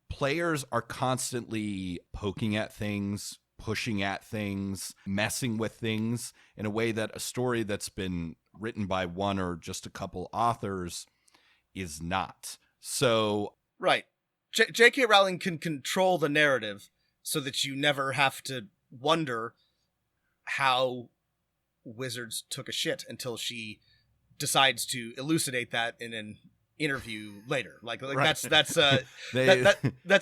players are constantly poking at things, pushing at things, messing with things in a way that a story that's been written by one or just a couple authors is not. So, right. J.K. Rowling can control the narrative so that you never have to wonder how wizards took a shit until she decides to elucidate that in an interview later. Like right. that's a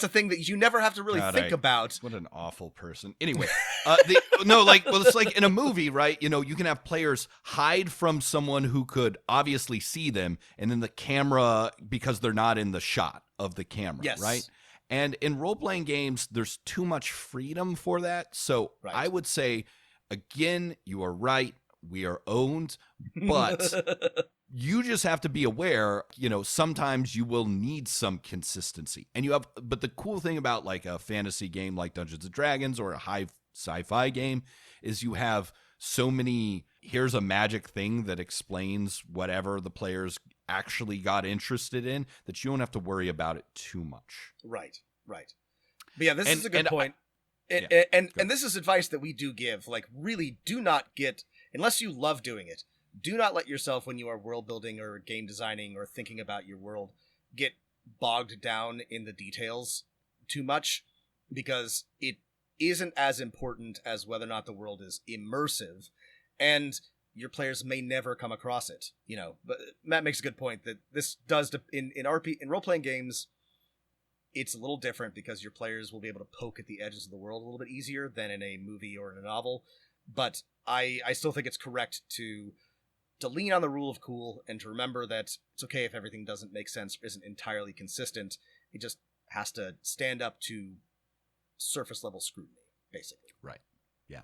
thing that you never have to really think about. What an awful person. Anyway, it's like in a movie, right? You can have players hide from someone who could obviously see them, and then the camera, because they're not in the shot of the camera, yes. Right? And in role-playing games, there's too much freedom for that. So right. I would say, again, you are right. We are owned, but you just have to be aware, sometimes you will need some consistency. And but the cool thing about like a fantasy game like Dungeons and Dragons or a high sci-fi game is you have so many, here's a magic thing that explains whatever the players actually got interested in, that you don't have to worry about it too much. Right. But yeah, this is a good point. And this is advice that we do give, like really do not get, unless you love doing it, do not let yourself, when you are world building or game designing or thinking about your world, get bogged down in the details too much, because it isn't as important as whether or not the world is immersive, and your players may never come across it. But Matt makes a good point that this does in role-playing games, it's a little different because your players will be able to poke at the edges of the world a little bit easier than in a movie or in a novel. But I still think it's correct to lean on the rule of cool and to remember that it's okay if everything doesn't make sense or isn't entirely consistent. It just has to stand up to surface level scrutiny, basically. Right. Yeah.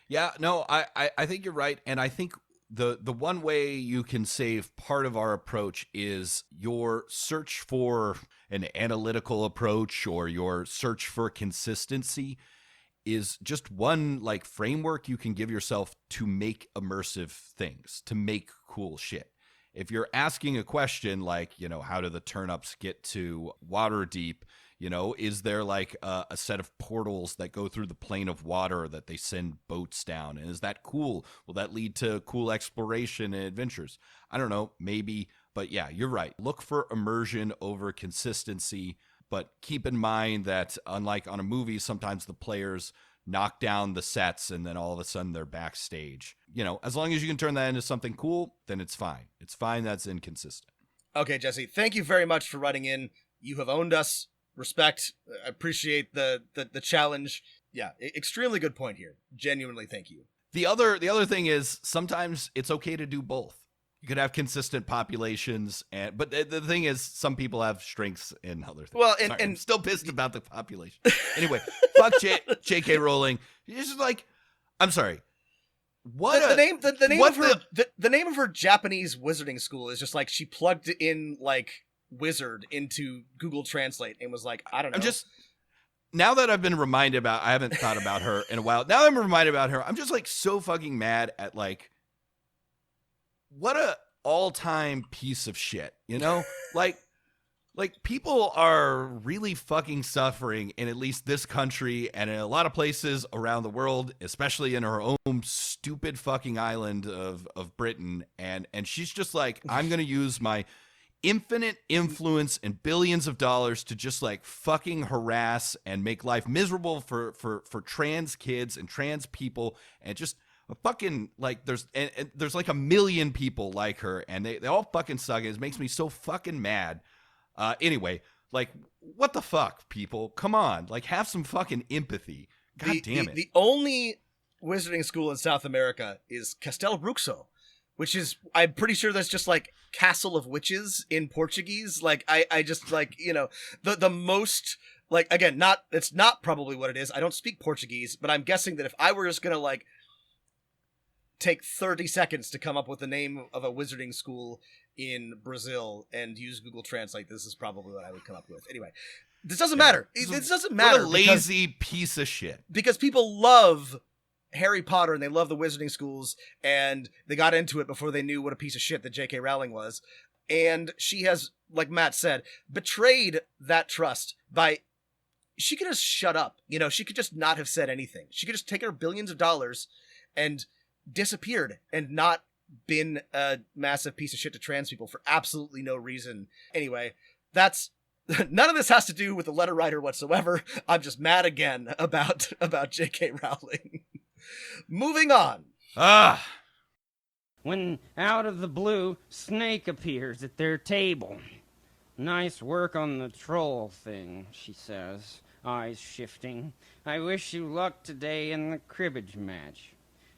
Yeah. No, I think you're right. And I think the one way you can save part of our approach is your search for an analytical approach or your search for consistency is just one like framework you can give yourself to make immersive things, to make cool shit. If you're asking a question like, you know, how do the turnips get to Waterdeep? You know, is there like a set of portals that go through the plane of water that they send boats down? And is that cool? Will that lead to cool exploration and adventures? I don't know, maybe. But yeah, you're right. Look for immersion over consistency. But keep in mind that unlike on a movie, sometimes the players knock down the sets and then all of a sudden they're backstage. You know, as long as you can turn that into something cool, then it's fine. It's fine that's inconsistent. Okay, Jesse, thank you very much for writing in. You have owned us. Respect. I appreciate the challenge. Yeah, extremely good point here. Genuinely, thank you. The other thing is sometimes it's okay to do both. You could have consistent populations, but the thing is, some people have strengths in other things. Well, Sorry, and I'm still pissed about the population. Anyway, fuck J.K. Rowling. It's just like, I'm sorry. What the name of her Japanese wizarding school is just like she plugged in like wizard into Google Translate and was like, I don't know. I'm just now that I've been reminded about, I haven't thought about her in a while. Now I'm reminded about her. I'm just like so fucking mad at like. What a all-time piece of shit, you know? like people are really fucking suffering in at least this country and in a lot of places around the world, especially in her own stupid fucking island of Britain. And she's just like, I'm going to use my infinite influence and billions of dollars to just like fucking harass and make life miserable for trans kids and trans people and just fucking like there's like a million people like her and they all fucking suck. It makes me so fucking mad. Anyway, like what the fuck, people? Come on, like have some fucking empathy. God damn it. The only wizarding school in South America is Castelo Bruxo, which is, I'm pretty sure that's just like Castle of Witches in Portuguese. Like I just like, you know, the most like, again, it's not probably what it is. I don't speak Portuguese, but I'm guessing that if I were just gonna like take 30 seconds to come up with the name of a wizarding school in Brazil and use Google Translate, this is probably what I would come up with. Anyway, this doesn't matter. This doesn't matter. What a lazy piece of shit. Because people love Harry Potter and they love the wizarding schools and they got into it before they knew what a piece of shit that J.K. Rowling was. And she has, like Matt said, betrayed that trust by... She could just shut up. You know, she could just not have said anything. She could just take her billions of dollars and disappeared and not been a massive piece of shit to trans people for absolutely no reason. Anyway, that's none of this has to do with the letter writer whatsoever. I'm just mad again about J.K. Rowling. Moving on. When out of the blue, Snake appears at their table. Nice work on the troll thing, she says, eyes shifting. I wish you luck today in the cribbage match.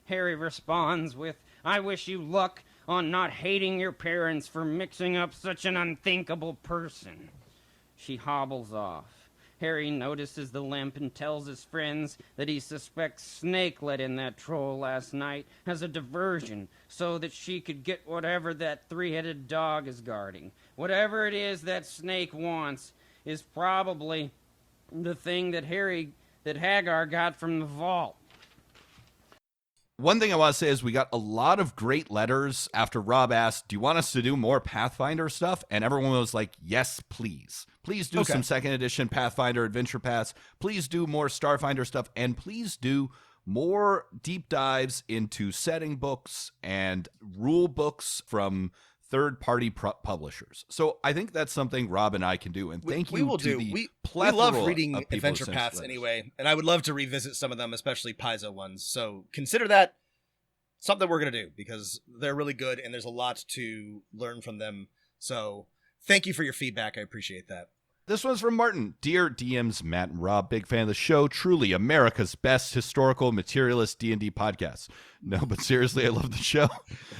Harry responds with, I wish you luck on not hating your parents for mixing up such an unthinkable person. She hobbles off. Harry notices the limp and tells his friends that he suspects Snake let in that troll last night as a diversion so that she could get whatever that three-headed dog is guarding. Whatever it is that Snake wants is probably the thing that Hagar got from the vault. One thing I want to say is we got a lot of great letters after Rob asked, do you want us to do more Pathfinder stuff? And everyone was like, yes, please. Please do some second edition Pathfinder Adventure Paths. Please do more Starfinder stuff. And please do more deep dives into setting books and rule books from third-party publishers. So I think that's something Rob and I can do. And thank you to the plethora. We love reading of adventure paths anyway, and I would love to revisit some of them, especially Paizo ones. So consider that something we're going to do because they're really good and there's a lot to learn from them. So thank you for your feedback. I appreciate that. This one's from Martin. Dear DMs, Matt and Rob, big fan of the show. Truly America's best historical materialist D&D podcast. No, but seriously, I love the show.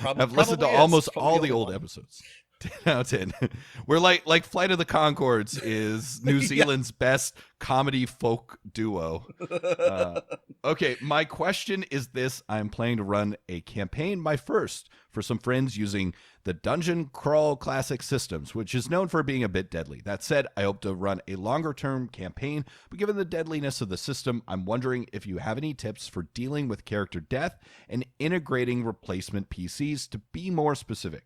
I've listened to almost all the old episodes. 10 out of 10. We're like Flight of the Conchords is New Zealand's best comedy folk duo. Okay, my question is this. I'm planning to run a campaign, my first, for some friends using the Dungeon Crawl Classic systems, which is known for being a bit deadly. That said, I hope to run a longer-term campaign, but given the deadliness of the system, I'm wondering if you have any tips for dealing with character death and integrating replacement PCs. To be more specific,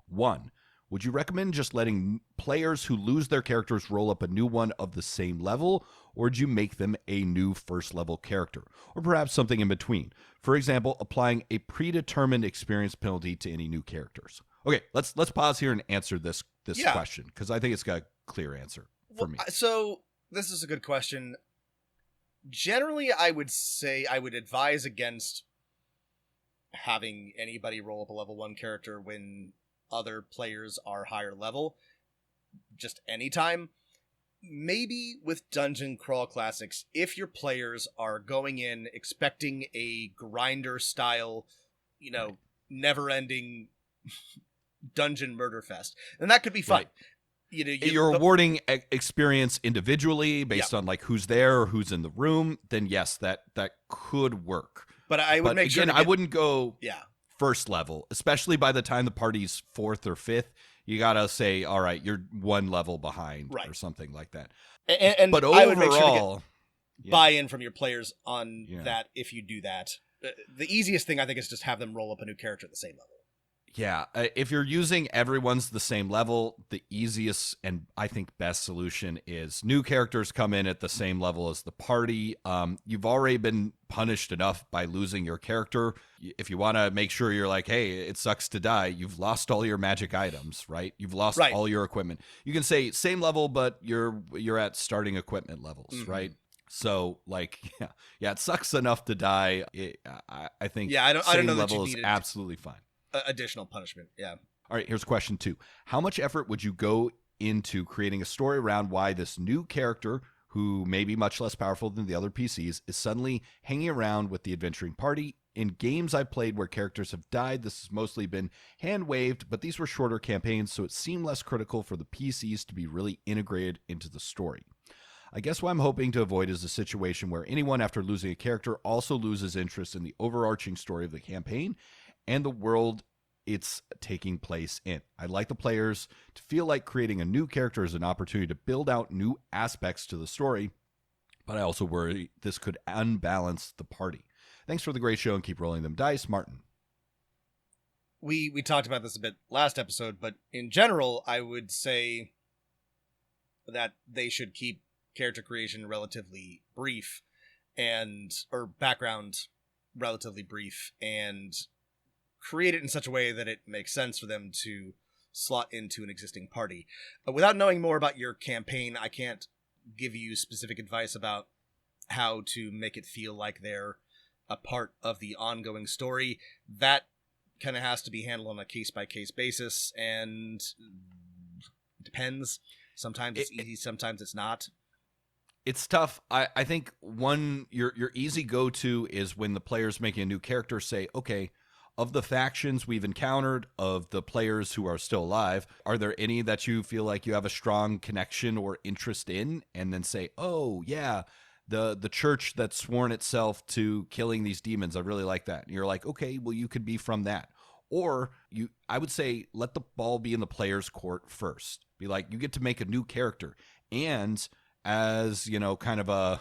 1, would you recommend just letting players who lose their characters roll up a new one of the same level, or would you make them a new first-level character, or perhaps something in between? For example, applying a predetermined experience penalty to any new characters. Okay, let's pause here and answer this question, because I think it's got a clear answer for me. So this is a good question. Generally, I would say I would advise against having anybody roll up a level 1 character when other players are higher level, just anytime. Maybe with Dungeon Crawl Classics, if your players are going in expecting a grinder style, never-ending dungeon murder fest, then that could be fun. Right. You're awarding experience individually based on like who's there or who's in the room, then yes, that could work. But I would make sure I wouldn't go yeah. first level, especially by the time the party's 4th or 5th. You gotta say, all right, you're 1 level behind, right, or something like that. And but I would make sure overall, to get buy-in from your players on that. If you do that, the easiest thing I think is just have them roll up a new character at the same level. Yeah, if you're using everyone's the same level, the easiest and I think best solution is new characters come in at the same level as the party. You've already been punished enough by losing your character. If you want to make sure you're like, hey, it sucks to die, you've lost all your magic items, right? You've lost all your equipment. You can say same level, but you're at starting equipment levels, right? So, like, yeah, it sucks enough to die. I think I don't know level that is absolutely fine. Additional punishment, yeah. All right, here's question 2. How much effort would you go into creating a story around why this new character, who may be much less powerful than the other PCs, is suddenly hanging around with the adventuring party? In games I've played where characters have died, this has mostly been hand-waved, but these were shorter campaigns, so it seemed less critical for the PCs to be really integrated into the story. I guess what I'm hoping to avoid is a situation where anyone, after losing a character, also loses interest in the overarching story of the campaign and the world it's taking place in. I'd like the players to feel like creating a new character is an opportunity to build out new aspects to the story, but I also worry this could unbalance the party. Thanks for the great show and keep rolling them dice, Martin. We talked about this a bit last episode, but in general, I would say that they should keep character creation relatively brief or background relatively brief, and create it in such a way that it makes sense for them to slot into an existing party. Without knowing more about your campaign, I can't give you specific advice about how to make it feel like they're a part of the ongoing story. That kind of has to be handled on a case-by-case basis, and it depends. Sometimes it's easy, sometimes it's not. It's tough. I think your easy go-to is when the player's making a new character, say, okay, of the factions we've encountered, of the players who are still alive, are there any that you feel like you have a strong connection or interest in? And then say, oh, yeah, the church that's sworn itself to killing these demons, I really like that. And you're like, okay, well, you could be from that. Or I would say, let the ball be in the player's court first. Be like, you get to make a new character. And as, kind of a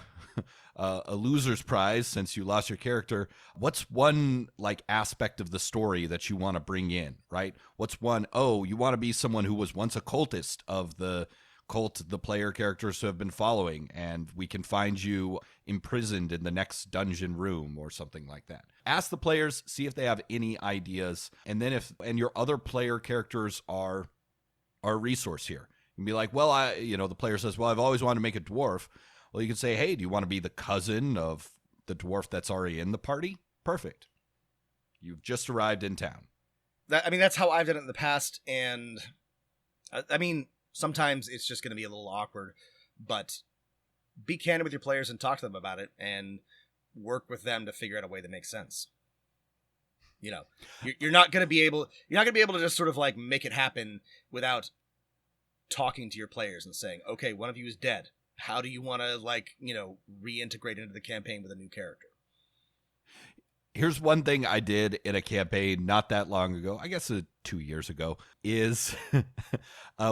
loser's prize, since you lost your character, what's one like aspect of the story that you want to bring in, right? What's one, you want to be someone who was once a cultist of the cult the player characters have been following, and we can find you imprisoned in the next dungeon room or something like that. Ask the players, see if they have any ideas, and then and your other player characters are a resource here. You can be like, well, the player says, well, I've always wanted to make a dwarf. Well, you can say, hey, do you want to be the cousin of the dwarf that's already in the party? Perfect. You've just arrived in town. That's how I've done it in the past, and sometimes it's just going to be a little awkward, but be candid with your players and talk to them about it, and work with them to figure out a way that makes sense. You know, you're not going to be able to just sort of like make it happen without talking to your players and saying, okay, one of you is dead. How do you want to, like, you know, reintegrate into the campaign with a new character? Here's one thing I did in a campaign not that long ago, I guess 2 years ago, is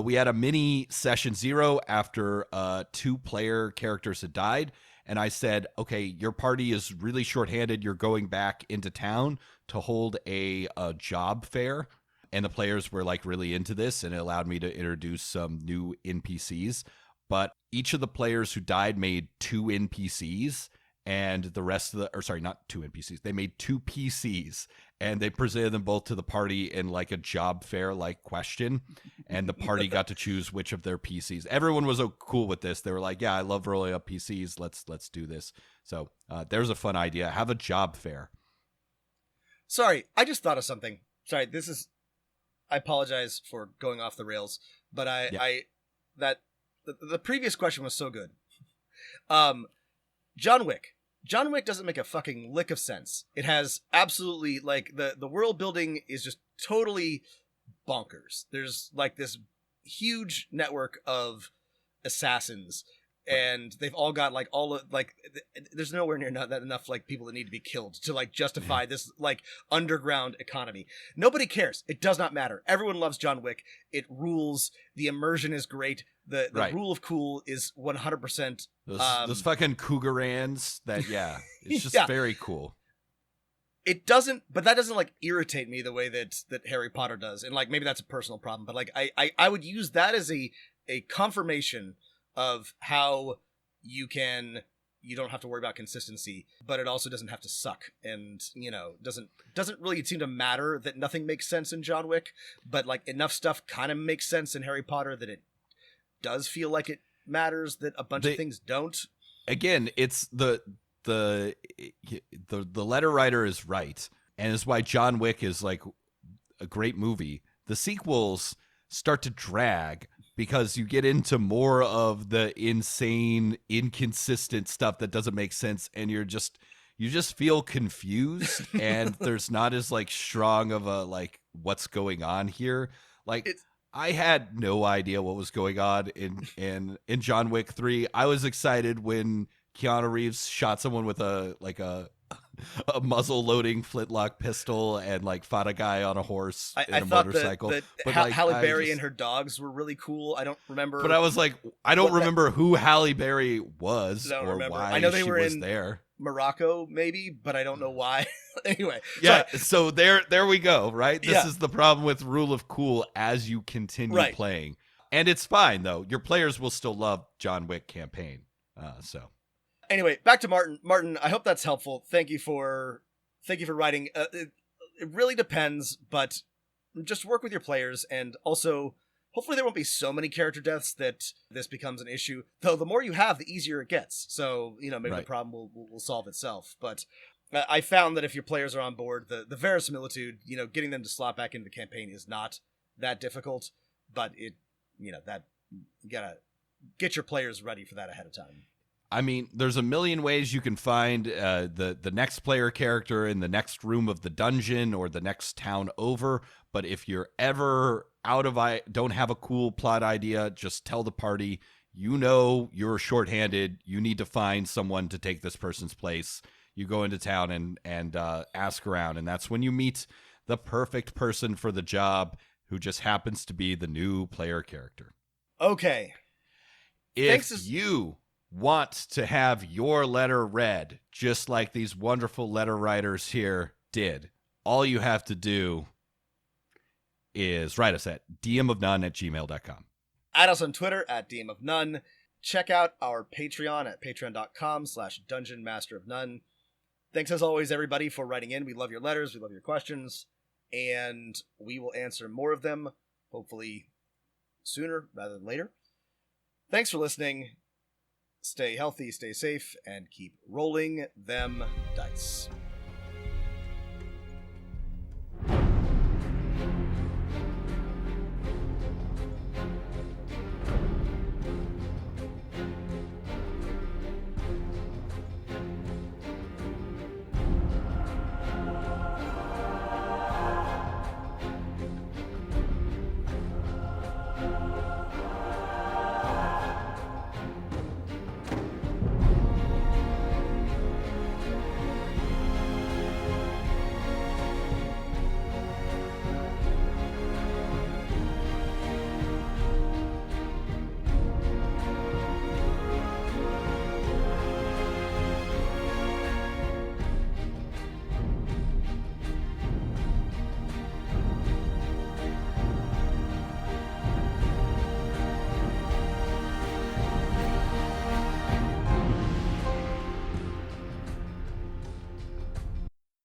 we had a mini session 0 after 2 player characters had died. And I said, okay, your party is really shorthanded. You're going back into town to hold a job fair. And the players were like really into this, and it allowed me to introduce some new NPCs. But each of the players who died made 2 NPCs, and the rest of not 2 NPCs. They made 2 PCs, and they presented them both to the party in like a job fair like question, and the party got to choose which of their PCs. Everyone was cool with this. They were like, "Yeah, I love rolling up PCs. Let's do this." So there's a fun idea. Have a job fair. Sorry, I just thought of something. Sorry, I apologize for going off the rails, but the previous question was so good. John Wick. John Wick doesn't make a fucking lick of sense. It has absolutely, like, the world building is just totally bonkers. There's like this huge network of assassins, and they've all got like there's nowhere near enough like people that need to be killed to like justify this like underground economy. Nobody cares. It does not matter. Everyone loves John Wick. It rules. The immersion is great. The rule of cool is 100%. Those fucking Cougarans that, yeah, it's just very cool. It doesn't, but that doesn't like irritate me the way that Harry Potter does. And like, maybe that's a personal problem, but like, I would use that as a confirmation of how you don't have to worry about consistency, but it also doesn't have to suck. And, you know, doesn't really seem to matter that nothing makes sense in John Wick, but like enough stuff kind of makes sense in Harry Potter that it does feel like it matters that a bunch of things don't. Again, it's the letter writer is right, and it's why John Wick is like a great movie. The sequels start to drag because you get into more of the insane, inconsistent stuff that doesn't make sense, and you just feel confused, and there's not as like strong of a like what's going on here. Like, I had no idea what was going on in John Wick 3. I was excited when Keanu Reeves shot someone with a muzzle loading flintlock pistol and like fought a guy on a horse in a motorcycle. But Halle Berry and her dogs were really cool. I don't remember. But I was like, I don't remember who Halle Berry was or why I know they she were was in there. Morocco, maybe, but I don't know why. Anyway. Yeah, so there we go, right? This is the problem with Rule of Cool as you continue playing. And it's fine, though. Your players will still love John Wick campaign. Anyway, back to Martin. Martin, I hope that's helpful. Thank you for writing. It really depends, but just work with your players, and also hopefully there won't be so many character deaths that this becomes an issue. Though the more you have, the easier it gets. So, you know, maybe the problem will solve itself. But I found that if your players are on board, the verisimilitude, you know, getting them to slot back into the campaign is not that difficult. But you gotta get your players ready for that ahead of time. I mean, there's a million ways you can find the next player character in the next room of the dungeon or the next town over. But if you're ever don't have a cool plot idea, just tell the party, you know, you're shorthanded. You need to find someone to take this person's place. You go into town and ask around. And that's when you meet the perfect person for the job who just happens to be the new player character. Okay. If you want to have your letter read just like these wonderful letter writers here did, all you have to do is write us at dmofnone@gmail.com. Add us on Twitter at dmofnone. Check out our Patreon at patreon.com/dungeonmasterofnone. Thanks as always, everybody, for writing in. We love your letters. We love your questions. And we will answer more of them, hopefully sooner rather than later. Thanks for listening. Stay healthy, stay safe, and keep rolling them dice.